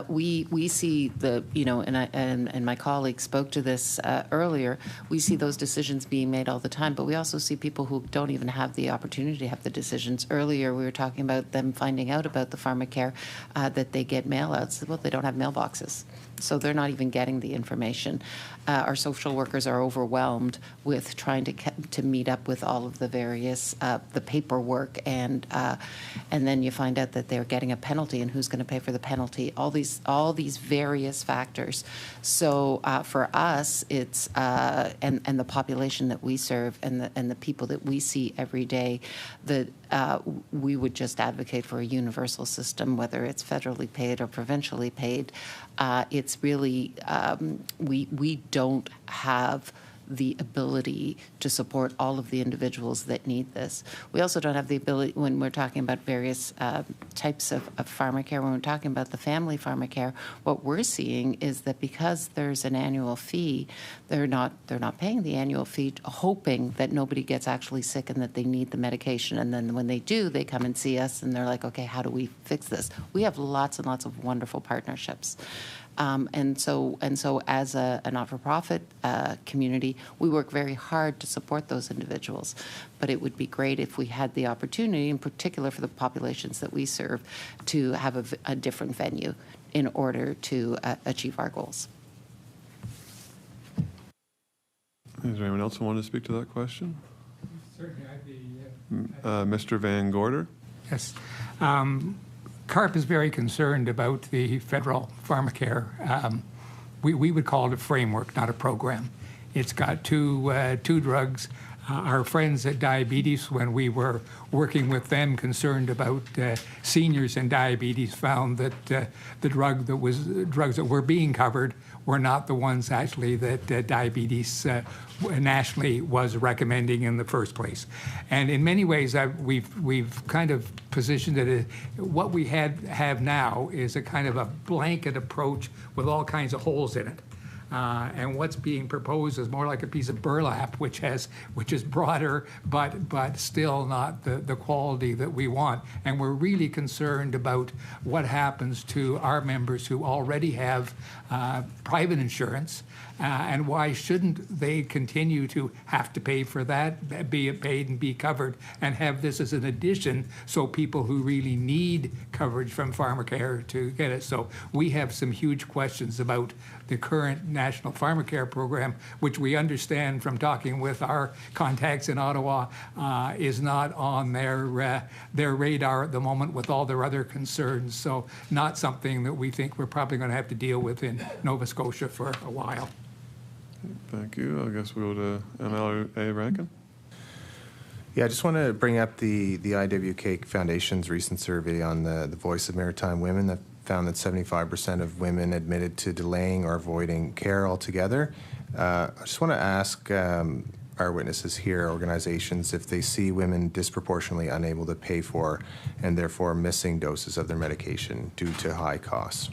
We see the, you know, and my colleague spoke to this earlier, we see those decisions being made all the time, but we also see people who don't even have the opportunity to have the decisions. Earlier, we were talking about them finding out about the Pharmacare, that they get mail outs. Well, they don't have mailboxes, so they're not even getting the information. Our social workers are overwhelmed with trying to meet up with all of the various, the paperwork, and then you find out that they're getting a penalty, and who's going to pay for the penalty? All these various factors. So for us, it's and the population that we serve and the people that we see every day, that we would just advocate for a universal system, whether it's federally paid or provincially paid. It's really we don't have the ability to support all of the individuals that need this. We also don't have the ability, when we're talking about various types of pharmacare, when we're talking about the family pharmacare, what we're seeing is that because there's an annual fee, they're not paying the annual fee, hoping that nobody gets actually sick and that they need the medication. And then when they do, they come and see us and they're like, okay, how do we fix this? We have lots and lots of wonderful partnerships. And so as a not-for-profit community, we work very hard to support those individuals. But it would be great if we had the opportunity, in particular for the populations that we serve, to have a different venue in order to achieve our goals. Is there anyone else who wanted to speak to that question? Certainly, I'd be... Mr. VanGorder? Yes. CARP is very concerned about the federal Pharmacare. We would call it a framework, not a program. It's got two drugs our friends at Diabetes, when we were working with them concerned about seniors and diabetes, found that the drugs that were being covered were not the ones actually that diabetes nationally was recommending in the first place. And in many ways, we've kind of positioned it as what we have now is a kind of a blanket approach with all kinds of holes in it. And what's being proposed is more like a piece of burlap, which is broader, but still not the quality that we want. And we're really concerned about what happens to our members who already have private insurance, and why shouldn't they continue to have to pay for that, be paid and be covered, and have this as an addition so people who really need coverage from Pharmacare to get it. So we have some huge questions about the current National Pharmacare program, which we understand from talking with our contacts in Ottawa is not on their radar at the moment with all their other concerns. So not something that we think we're probably going to have to deal with in Nova Scotia for a while. Thank you. I guess we'll go to MLA Rankin. Yeah, I just want to bring up the IWK Foundation's recent survey on the voice of maritime women that found that 75% of women admitted to delaying or avoiding care altogether. I just want to ask our witnesses here, organizations, if they see women disproportionately unable to pay for and therefore missing doses of their medication due to high costs.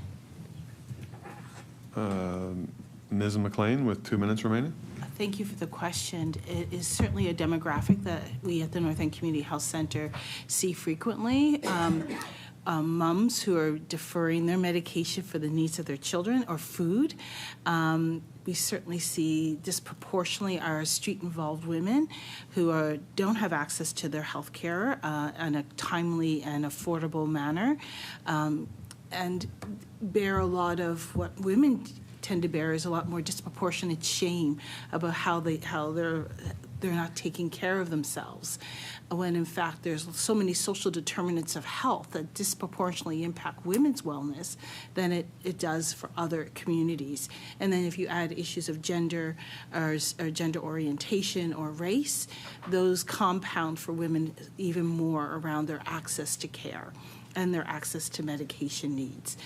Ms. MacLean with 2 minutes remaining. Thank you for the question. It is certainly a demographic that we at the North End Community Health Center see frequently. Mums who are deferring their medication for the needs of their children or food. We certainly see disproportionately our street-involved women who don't have access to their health care in a timely and affordable manner, and bear a lot of what women tend to bear is a lot more disproportionate shame about how they're not taking care of themselves, when in fact there's so many social determinants of health that disproportionately impact women's wellness than it does for other communities. And then if you add issues of gender or gender orientation or race, those compound for women even more around their access to care and their access to medication needs.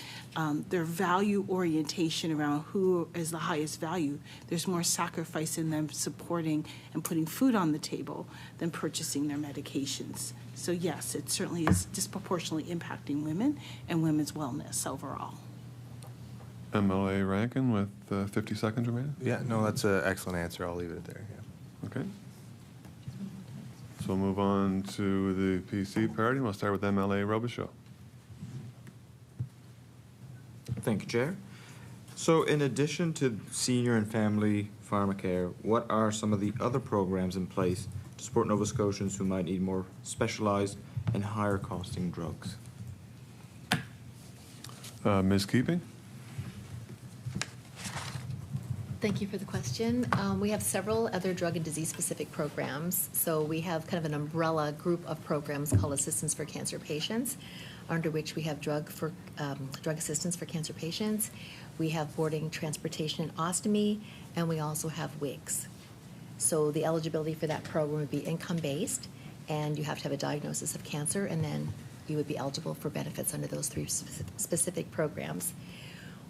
Their value orientation around who is the highest value, there's more sacrifice in them supporting and putting food on the table than purchasing their medications. So yes, it certainly is disproportionately impacting women and women's wellness overall. MLA Rankin with 50 seconds remaining. Yeah, no, that's an excellent answer. I'll leave it there. Yeah. Okay. So we'll move on to the PC party. We'll start with MLA Robichaud. Thank you, Chair. So in addition to senior and family pharmacare, what are some of the other programs in place to support Nova Scotians who might need more specialized and higher costing drugs? Ms. Keeping. Thank you for the question. We have several other drug and disease-specific programs. So we have kind of an umbrella group of programs called Assistance for Cancer Patients, under which we have drug assistance for cancer patients. We have boarding, transportation, and ostomy, and we also have WIGs. So the eligibility for that program would be income-based, and you have to have a diagnosis of cancer, and then you would be eligible for benefits under those three specific programs.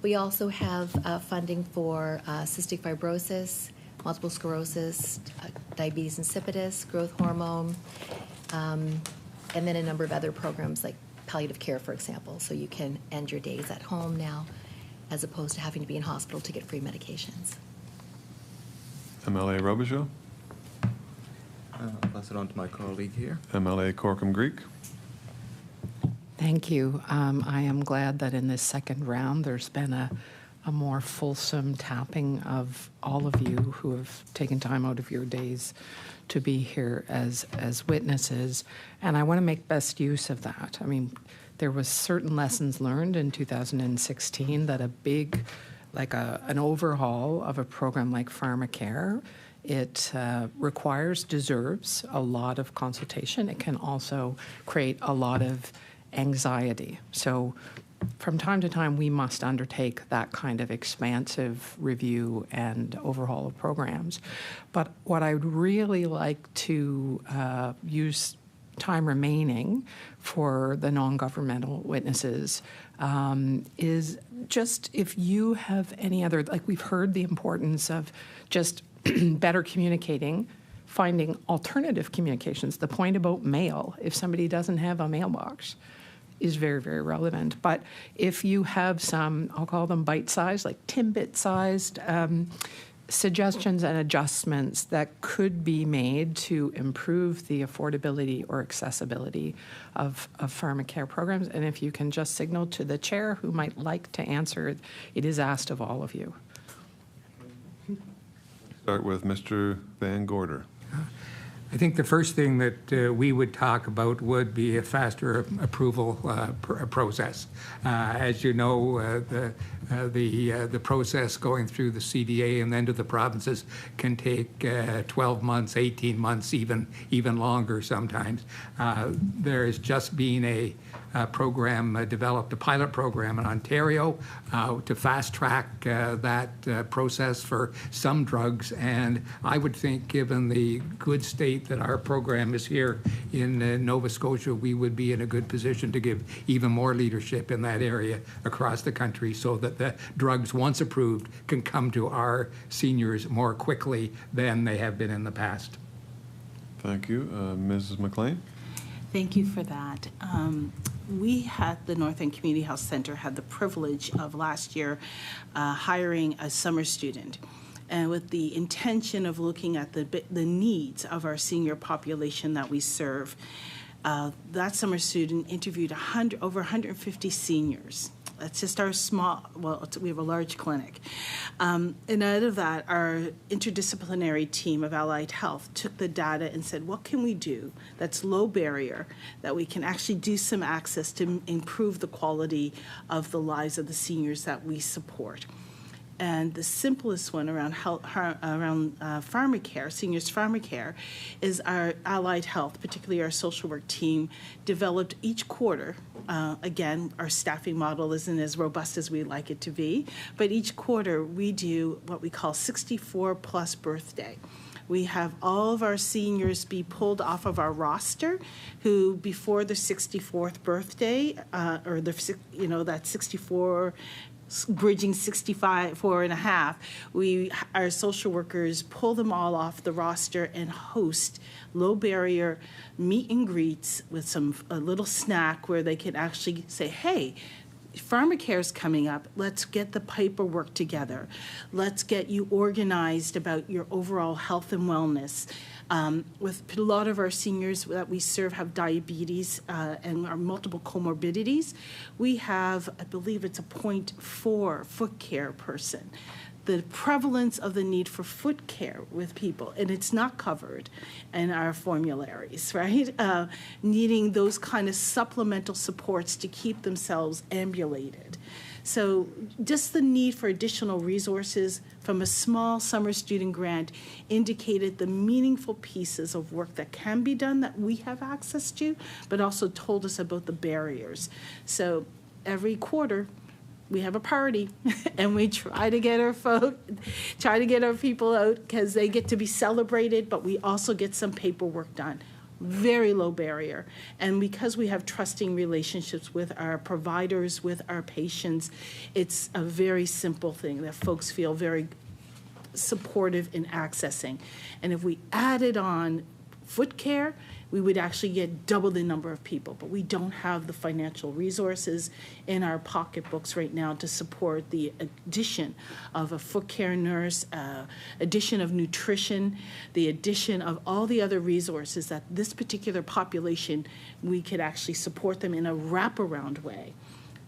We also have funding for cystic fibrosis, multiple sclerosis, diabetes insipidus, growth hormone, and then a number of other programs like palliative care, for example. So you can end your days at home now as opposed to having to be in hospital to get free medications. MLA Robichaud. I'll pass it on to my colleague here. MLA Corkum Greek. Thank you. I am glad that in this second round there's been a more fulsome tapping of all of you who have taken time out of your days to be here as witnesses, and I want to make best use of that. I mean, there was certain lessons learned in 2016 that a big, an overhaul of a program like Pharmacare, it deserves a lot of consultation. It can also create a lot of anxiety. So from time to time, we must undertake that kind of expansive review and overhaul of programs. But what I would really like to use time remaining for the non-governmental witnesses is just if you have any other, like we've heard the importance of just better communicating, finding alternative communications. The point about mail, if somebody doesn't have a mailbox, is very, very relevant. But if you have some, I'll call them bite-sized, like Timbit-sized suggestions and adjustments that could be made to improve the affordability or accessibility of Pharmacare programs, and if you can just signal to the chair who might like to answer, it is asked of all of you. Start with Mr. VanGorder. I think the first thing that we would talk about would be a faster approval process. As you know, the process going through the CDA and then to the provinces can take 12 months, 18 months, even longer sometimes. There has just been a program developed, a pilot program in Ontario to fast track that process for some drugs, and I would think given the good state that our program is here in Nova Scotia, we would be in a good position to give even more leadership in that area across the country so that the drugs, once approved, can come to our seniors more quickly than they have been in the past. Thank you. Mrs. MacLean? Thank you for that. We at the North End Community Health Centre had the privilege of last year hiring a summer student, and with the intention of looking at the needs of our senior population that we serve. That summer student interviewed over 150 seniors. That's just our small, well, we have a large clinic. And out of that, our interdisciplinary team of allied health took the data and said, what can we do that's low barrier, that we can actually do some access to improve the quality of the lives of the seniors that we support. And the simplest one around Pharmacare, seniors Pharmacare, is our allied health, particularly our social work team, developed each quarter. Again, our staffing model isn't as robust as we'd like it to be, but each quarter we do what we call 64 plus birthday. We have all of our seniors be pulled off of our roster who before their 64th birthday, or that 64, bridging 64 and a half, our social workers pull them all off the roster and host low barrier meet and greets with a little snack where they can actually say, hey, Pharmacare's coming up. Let's get the paperwork together. Let's get you organized about your overall health and wellness. With a lot of our seniors that we serve have diabetes and our multiple comorbidities. We have, I believe it's a 0.4 foot care person. The prevalence of the need for foot care with people, and it's not covered in our formularies, right? Needing those kind of supplemental supports to keep themselves ambulated. So just the need for additional resources from a small summer student grant indicated the meaningful pieces of work that can be done that we have access to, but also told us about the barriers. So every quarter, we have a party and we try to get our people out because they get to be celebrated, but we also get some paperwork done. Very low barrier. And because we have trusting relationships with our providers, with our patients, it's a very simple thing that folks feel very supportive in accessing. And if we added on foot care, we would actually get double the number of people, but we don't have the financial resources in our pocketbooks right now to support the addition of a foot care nurse, addition of nutrition, the addition of all the other resources that this particular population, we could actually support them in a wraparound way.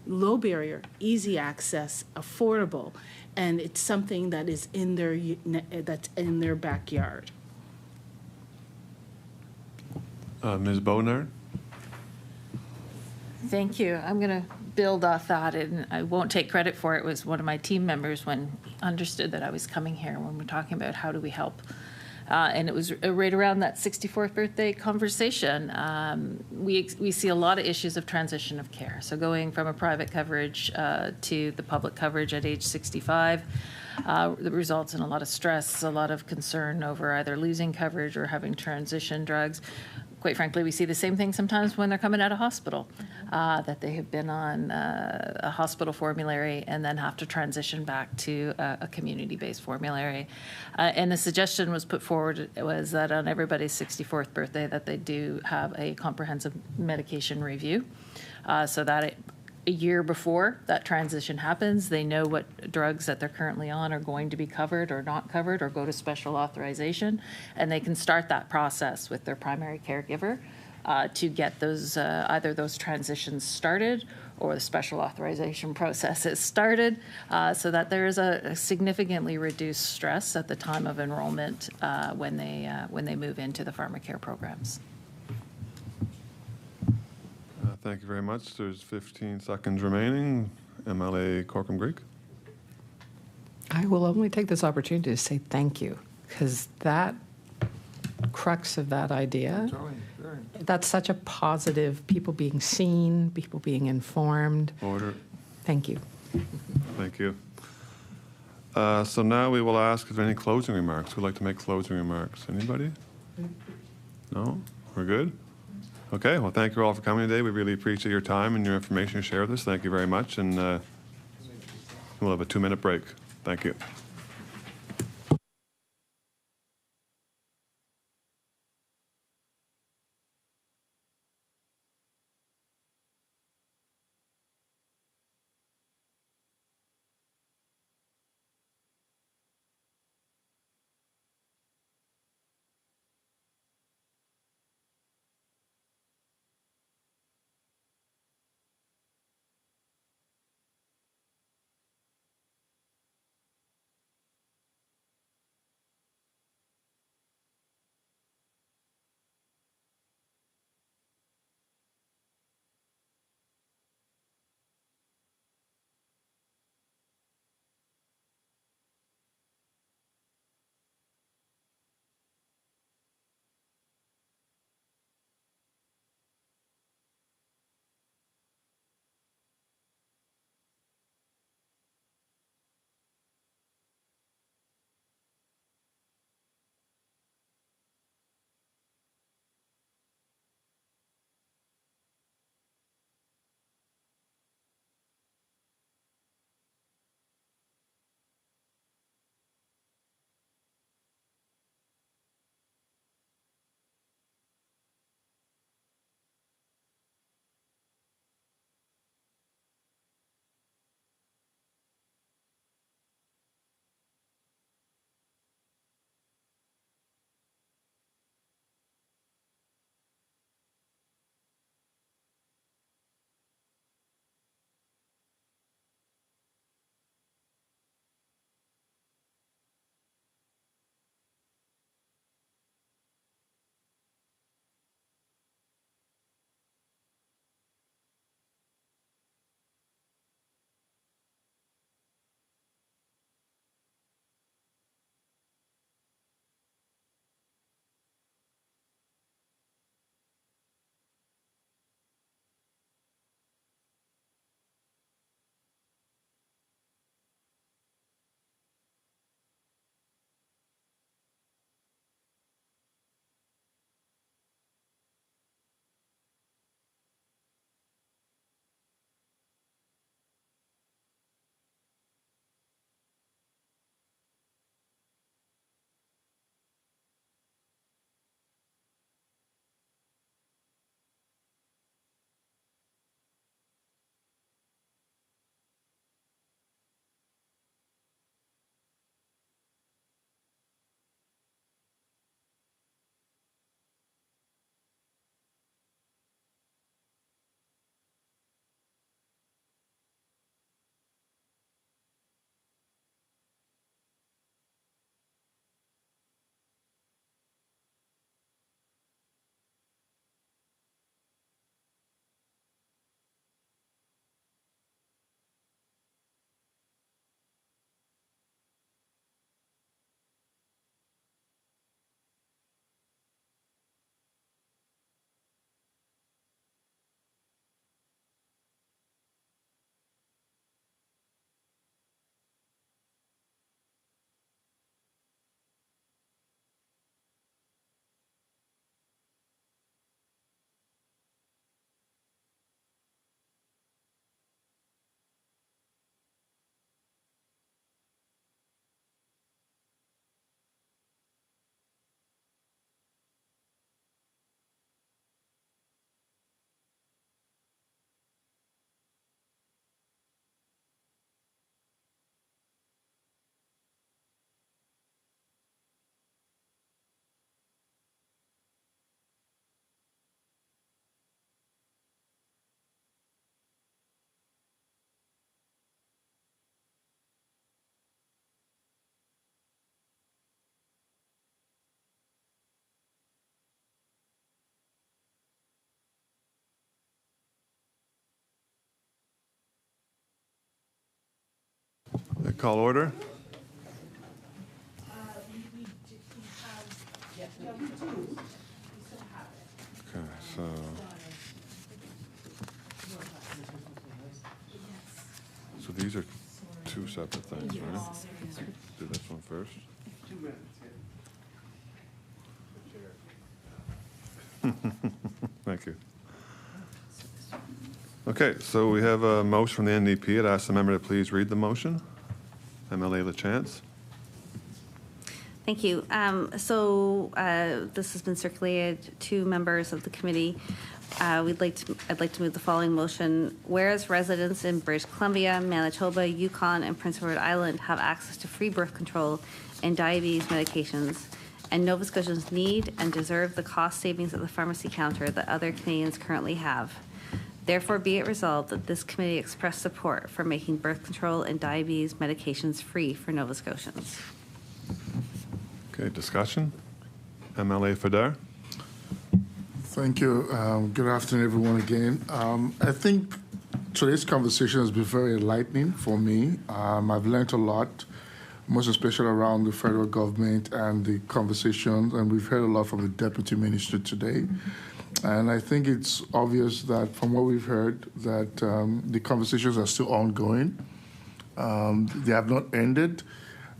Low barrier, easy access, affordable, and it's something that is that's in their backyard. Ms. Bodnar? Thank you. I'm going to build off that, and I won't take credit for it. It was one of my team members when understood that I was coming here when we're talking about how do we help And it was right around that 64th birthday conversation. We see a lot of issues of transition of care. So going from a private coverage to the public coverage at age 65 that results in a lot of stress, a lot of concern over either losing coverage or having transition drugs. Quite frankly, we see the same thing sometimes when they're coming out of hospital, that they have been on a hospital formulary and then have to transition back to a community-based formulary. And the suggestion was put forward was that on everybody's 64th birthday that they do have a comprehensive medication review, so that a year before that transition happens, they know what drugs that they're currently on are going to be covered or not covered or go to special authorization, and they can start that process with their primary caregiver to get those either those transitions started or the special authorization process is started, so that there is a significantly reduced stress at the time of enrollment when they move into the Pharmacare programs. Thank you very much. There's 15 seconds remaining. MLA Corkum Creek. I will only take this opportunity to say thank you, because that crux of that idea, that's such a positive, people being seen, people being informed. Order. Thank you. Thank you. So now we will ask if there are any closing remarks. Who'd like to make closing remarks? Anybody? No? We're good? Okay, well, thank you all for coming today. We really appreciate your time and your information you shared with us. Thank you very much, and we'll have a 2-minute break. Thank you. Call order. Okay, so these are two separate things, right? Do this one first. Thank you. Okay, so we have a motion from the NDP. I'd ask the member to please read the motion. MLA LaChance. Thank you. This has been circulated to members of the committee. I'd like to move the following motion. Whereas residents in British Columbia, Manitoba, Yukon, and Prince Edward Island have access to free birth control and diabetes medications, and Nova Scotians need and deserve the cost savings at the pharmacy counter that other Canadians currently have. Therefore, be it resolved that this committee express support for making birth control and diabetes medications free for Nova Scotians. Okay, discussion. MLA Fedar. Thank you. Good afternoon, everyone, again. I think today's conversation has been very enlightening for me. I've learned a lot, most especially around the federal government and the conversations, and we've heard a lot from the Deputy Minister today. And I think it's obvious that from what we've heard that the conversations are still ongoing. They have not ended.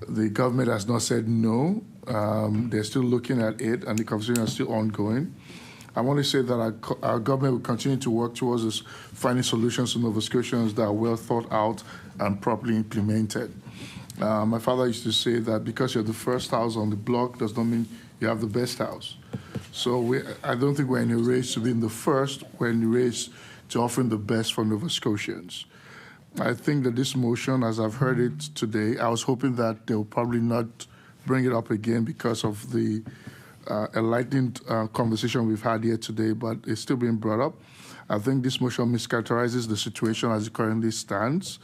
The government has not said no. They're still looking at it, and the conversations are still ongoing. I want to say that our government will continue to work towards this, finding solutions to Nova Scotians that are well thought out and properly implemented. My father used to say that because you're the first house on the block does not mean you have the best house. So I don't think we're in a race to being the first. We're in a race to offering the best for Nova Scotians. I think that this motion, as I've heard it today, I was hoping that they'll probably not bring it up again because of the enlightening conversation we've had here today, but it's still being brought up. I think this motion mischaracterizes the situation as it currently stands.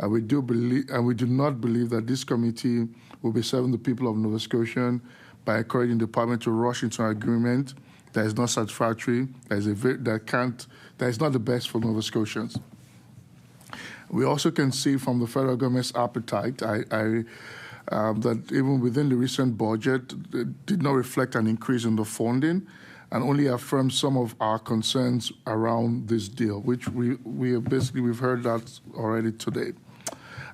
We do not believe that this committee will be serving the people of Nova Scotia by encouraging the Parliament to rush into an agreement that is not satisfactory, that is not the best for Nova Scotians. We also can see from the federal government's appetite that even within the recent budget, it did not reflect an increase in the funding and only affirmed some of our concerns around this deal, which we've heard that already today.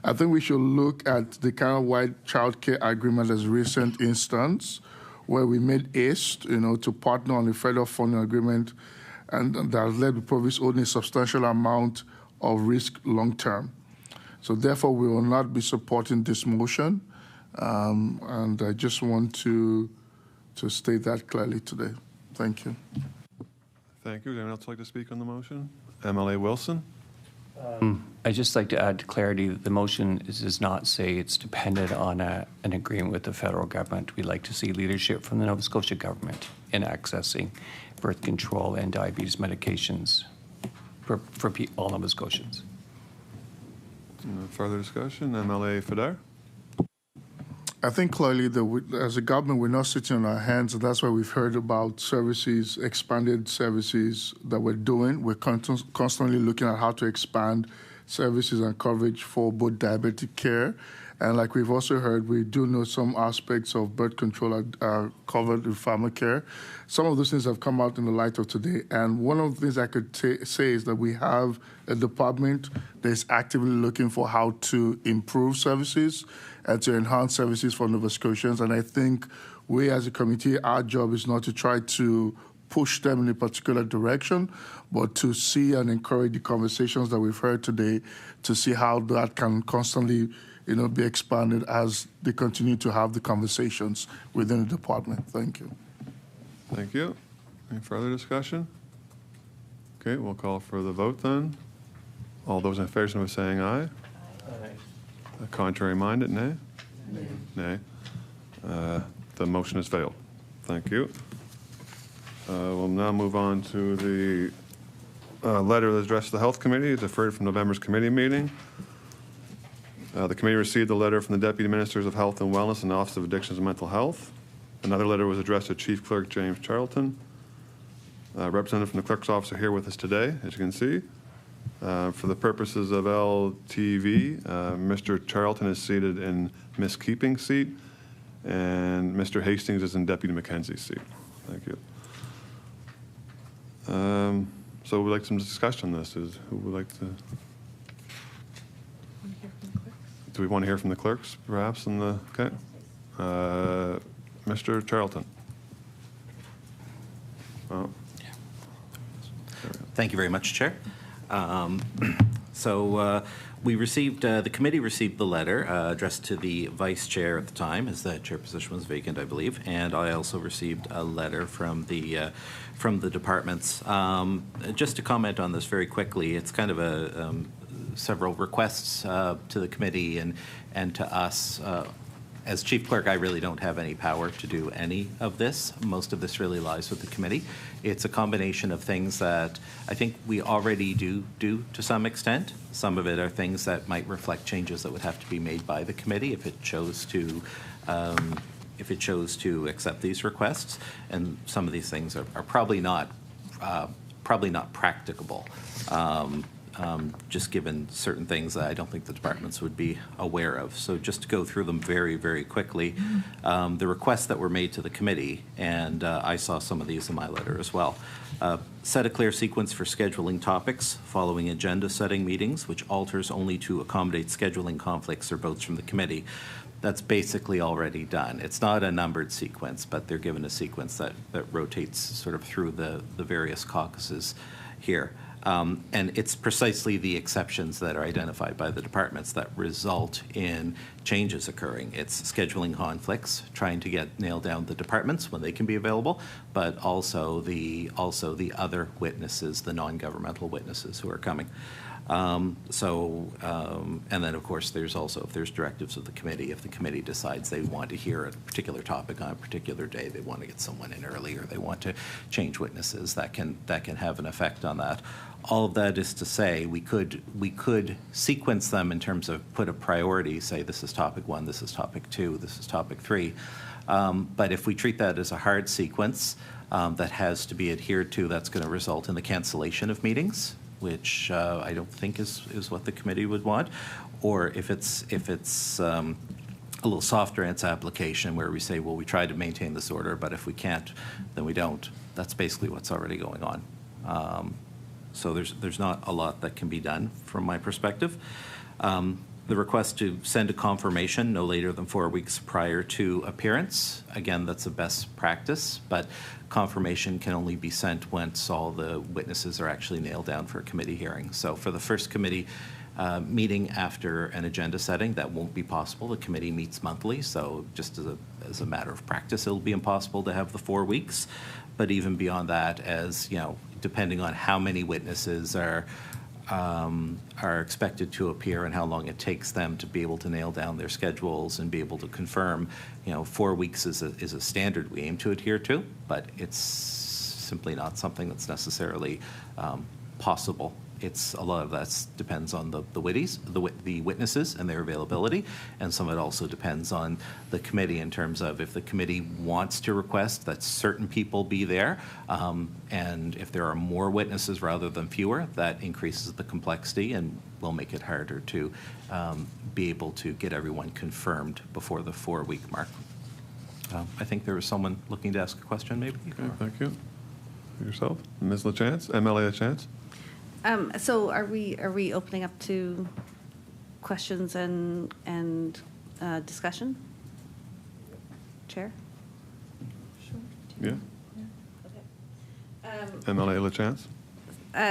I think we should look at the Canada-wide childcare agreement as a recent instance where we made haste, to partner on the federal funding agreement, and that has led to province owning a substantial amount of risk long term. So therefore, we will not be supporting this motion, and I just want to state that clearly today. Thank you. Thank you. Would anyone else like to speak on the motion? MLA Wilson. I'd just like to add to clarity that the motion does not say it's dependent on an agreement with the federal government. We'd like to see leadership from the Nova Scotia government in accessing birth control and diabetes medications for all Nova Scotians. Further discussion? MLA Fedar. I think clearly that as a government, we're not sitting on our hands, and that's why we've heard about services, expanded services that we're doing. We're constantly looking at how to expand services and coverage for both diabetic care. And like we've also heard, we do know some aspects of birth control are covered in Pharmacare. Some of those things have come out in the light of today. And one of the things I could say is that we have a department that is actively looking for how to improve services and to enhance services for Nova Scotians. And I think we as a committee, our job is not to try to push them in a particular direction, but to see and encourage the conversations that we've heard today to see how that can constantly be expanded as they continue to have the conversations within the department. Thank you. Thank you. Any further discussion? Okay, we'll call for the vote then. All those in favor of saying aye. Aye. Contrary minded, nay? Nay. The motion has failed. Thank you. We'll now move on to the letter that's addressed to the Health Committee, deferred from November's committee meeting. The committee received a letter from the Deputy Ministers of Health and Wellness and the Office of Addictions and Mental Health. Another letter was addressed to Chief Clerk James Charlton. Representative from the Clerk's Office are here with us today, as you can see. For the purposes of LTV, Mr. Charlton is seated in Miss Keeping's seat, and Mr. Hastings is in Deputy MacKenzie's seat. Thank you. So we'd like some discussion on this. Who would like to? Do we want to hear from the clerks, perhaps? Okay. Mr. Charlton. Oh. Thank you very much, Chair. We received, the committee received the letter addressed to the vice chair at the time, as the chair position was vacant, I believe, and I also received a letter from the departments. Just to comment on this very quickly, it's kind of several requests to the committee and to us. As chief clerk, I really don't have any power to do any of this. Most of this really lies with the committee. It's a combination of things that I think we already do to some extent. Some of it are things that might reflect changes that would have to be made by the committee if it chose to accept these requests. And some of these things are probably not practicable. Just given certain things that I don't think the departments would be aware of. So just to go through them very, very quickly, the requests that were made to the committee, and I saw some of these in my letter as well. Set a clear sequence for scheduling topics following agenda setting meetings, which alters only to accommodate scheduling conflicts or votes from the committee. That's basically already done. It's not a numbered sequence, but they're given a sequence that rotates sort of through the various caucuses here. And it's precisely the exceptions that are identified by the departments that result in changes occurring. It's scheduling conflicts, trying to get nailed down the departments when they can be available, but also the other witnesses, the non-governmental witnesses who are coming. And then of course there's also, if there's directives of the committee, if the committee decides they want to hear a particular topic on a particular day, they want to get someone in early, or they want to change witnesses, that can have an effect on that. All of that is to say we could sequence them in terms of put a priority, say this is topic 1, this is topic 2, this is topic 3. But if we treat that as a hard sequence that has to be adhered to, that's going to result in the cancellation of meetings, which I don't think is what the committee would want. Or if it's a little softer in its application, where we say, well, we try to maintain this order, but if we can't, then we don't. That's basically what's already going on. So there's not a lot that can be done from my perspective. The request to send a confirmation no later than 4 weeks prior to appearance. Again, that's a best practice, but confirmation can only be sent once all the witnesses are actually nailed down for a committee hearing. So for the first committee meeting after an agenda setting, that won't be possible. The committee meets monthly, so just as a matter of practice, it'll be impossible to have the 4 weeks. But even beyond that, as you know, depending on how many witnesses are expected to appear and how long it takes them to be able to nail down their schedules and be able to confirm, 4 weeks is a standard we aim to adhere to, but it's simply not something that's necessarily possible. A lot of that depends on the witnesses and their availability, and some of it also depends on the committee in terms of if the committee wants to request that certain people be there, and if there are more witnesses rather than fewer, that increases the complexity and will make it harder to be able to get everyone confirmed before the 4 week mark. I think there was someone looking to ask a question, maybe. Okay, thank you. Yourself, Ms. LaChance, MLA LaChance. So are we opening up to questions and discussion? Chair? Sure. Yeah. MLA LaChance.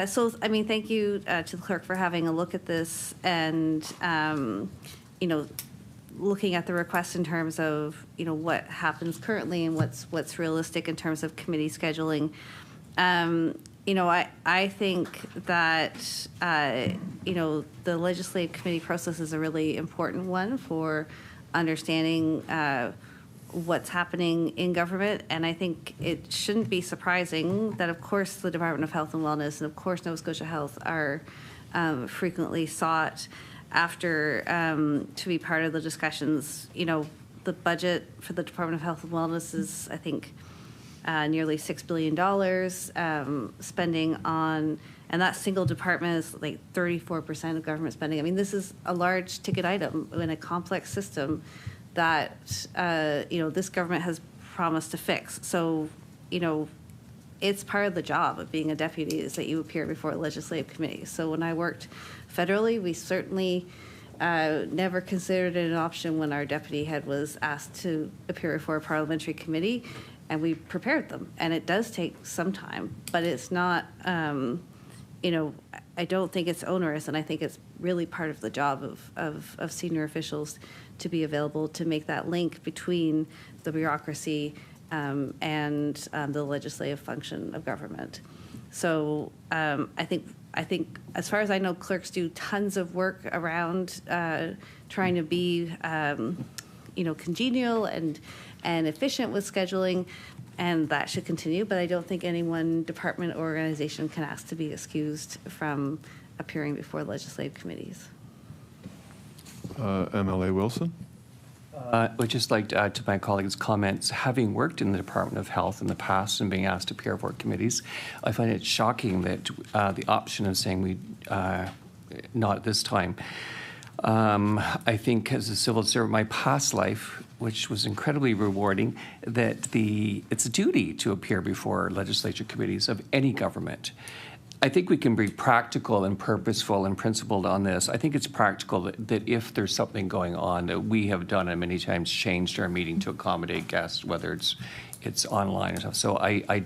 So, I mean, thank you to the clerk for having a look at this and, looking at the request in terms of, what happens currently and what's realistic in terms of committee scheduling. I think that, the legislative committee process is a really important one for understanding what's happening in government. And I think it shouldn't be surprising that, of course, the Department of Health and Wellness and, of course, Nova Scotia Health are frequently sought after to be part of the discussions. The budget for the Department of Health and Wellness is, I think, nearly $6 billion, spending on And that single department is like 34% of government spending. I mean, this is a large ticket item in a complex system that, this government has promised to fix. So, it's part of the job of being a deputy is that you appear before a legislative committee. So when I worked federally, we certainly never considered it an option when our deputy head was asked to appear before a parliamentary committee, and we prepared them. And it does take some time, but it's not, I don't think it's onerous, and I think it's really part of the job of senior officials to be available to make that link between the bureaucracy and the legislative function of government. So I think as far as I know, clerks do tons of work around trying to be congenial and efficient with scheduling, and that should continue. But I don't think any one department or organization can ask to be excused from appearing before legislative committees. MLA Wilson. I would just like to add to my colleague's comments. Having worked in the Department of Health in the past and being asked to appear for committees, I find it shocking that the option of saying we not at this time. I think as a civil servant, my past life, which was incredibly rewarding, that it's a duty to appear before legislature committees of any government. I think we can be practical and purposeful and principled on this. I think it's practical that if there's something going on, that we have done it many times, changed our meeting to accommodate guests, whether it's online or stuff. So I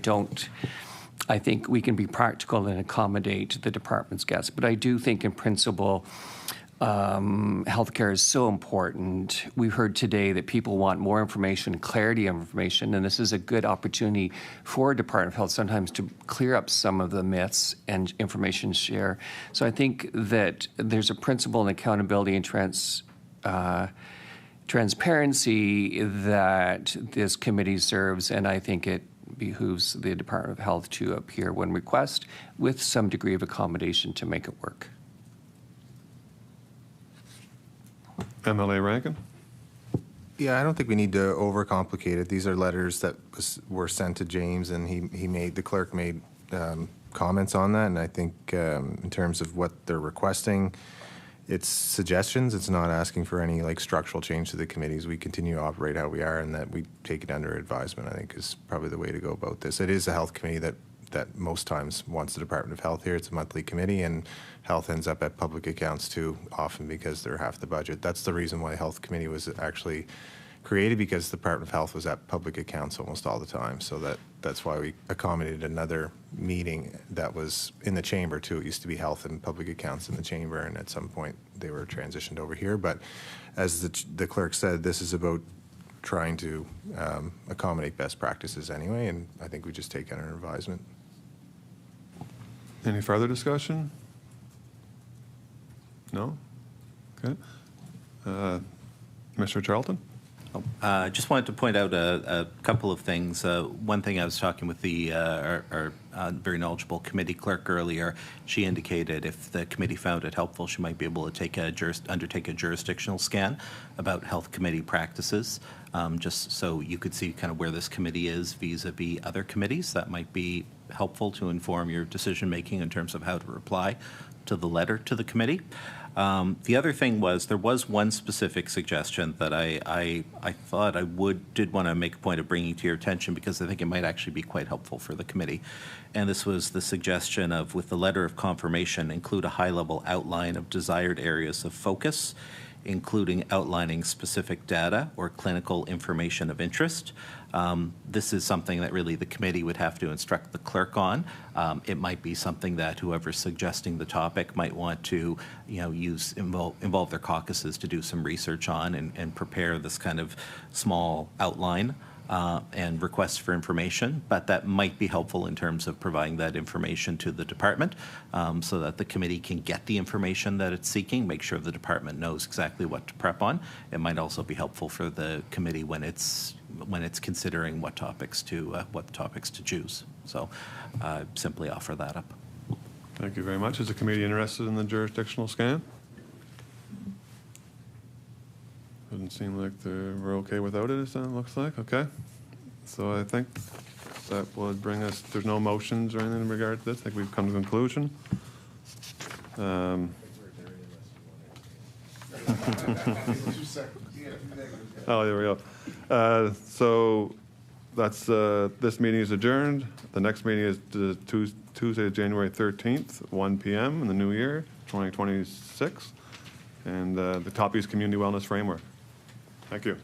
think we can be practical and accommodate the department's guests. But I do think in principle, healthcare is so important. We heard today that people want more information, clarity of information, and this is a good opportunity for Department of Health sometimes to clear up some of the myths and information share. So I think that there's a principle in accountability and transparency that this committee serves, and I think it behooves the Department of Health to appear when requested with some degree of accommodation to make it work. MLA Rankin. Yeah, I don't think we need to overcomplicate it. These are letters that were sent to James, and the clerk made comments on that. And I think in terms of what they're requesting, it's suggestions. It's not asking for any structural change to the committees. We continue to operate how we are, and that we take it under advisement, I think, is probably the way to go about this. It is a health committee that most times wants the Department of Health here. It's a monthly committee, and health ends up at public accounts too, often because they're half the budget. That's the reason why health committee was actually created, because the Department of Health was at public accounts almost all the time. So that's why we accommodated another meeting that was in the chamber too. It used to be health and public accounts in the chamber, and at some point they were transitioned over here. But as the clerk said, this is about trying to accommodate best practices anyway, and I think we just take it under advisement. Any further discussion? No? Okay. Mr. Charlton? Just wanted to point out a couple of things. One thing, I was talking with our very knowledgeable committee clerk earlier. She indicated if the committee found it helpful, she might be able to undertake a jurisdictional scan about health committee practices, just so you could see kind of where this committee is vis-a-vis other committees. That might be helpful to inform your decision-making in terms of how to reply to the letter to the committee. The other thing was, there was one specific suggestion that I thought did want to make a point of bringing to your attention, because I think it might actually be quite helpful for the committee. And this was the suggestion of, with the letter of confirmation, include a high-level outline of desired areas of focus, including outlining specific data or clinical information of interest. This is something that really the committee would have to instruct the clerk on. It might be something that whoever's suggesting the topic might want to, involve their caucuses to do some research on and prepare this kind of small outline and requests for information. But that might be helpful in terms of providing that information to the department, so that the committee can get the information that it's seeking, make sure the department knows exactly what to prep on. It might also be helpful for the committee when it's considering what topics to choose. So simply offer that up. Thank you very much. Is the committee interested in the jurisdictional scan? Doesn't seem like we're okay without it, it looks like. Okay. So I think that would bring us, there's no motions or anything in regard to this. I think we've come to conclusion. Oh, there we go. So that's, this meeting is adjourned. The next meeting is Tuesday, January 13th, 1 p.m. in the new year, 2026. And the topic is Community Wellness Framework. Thank you.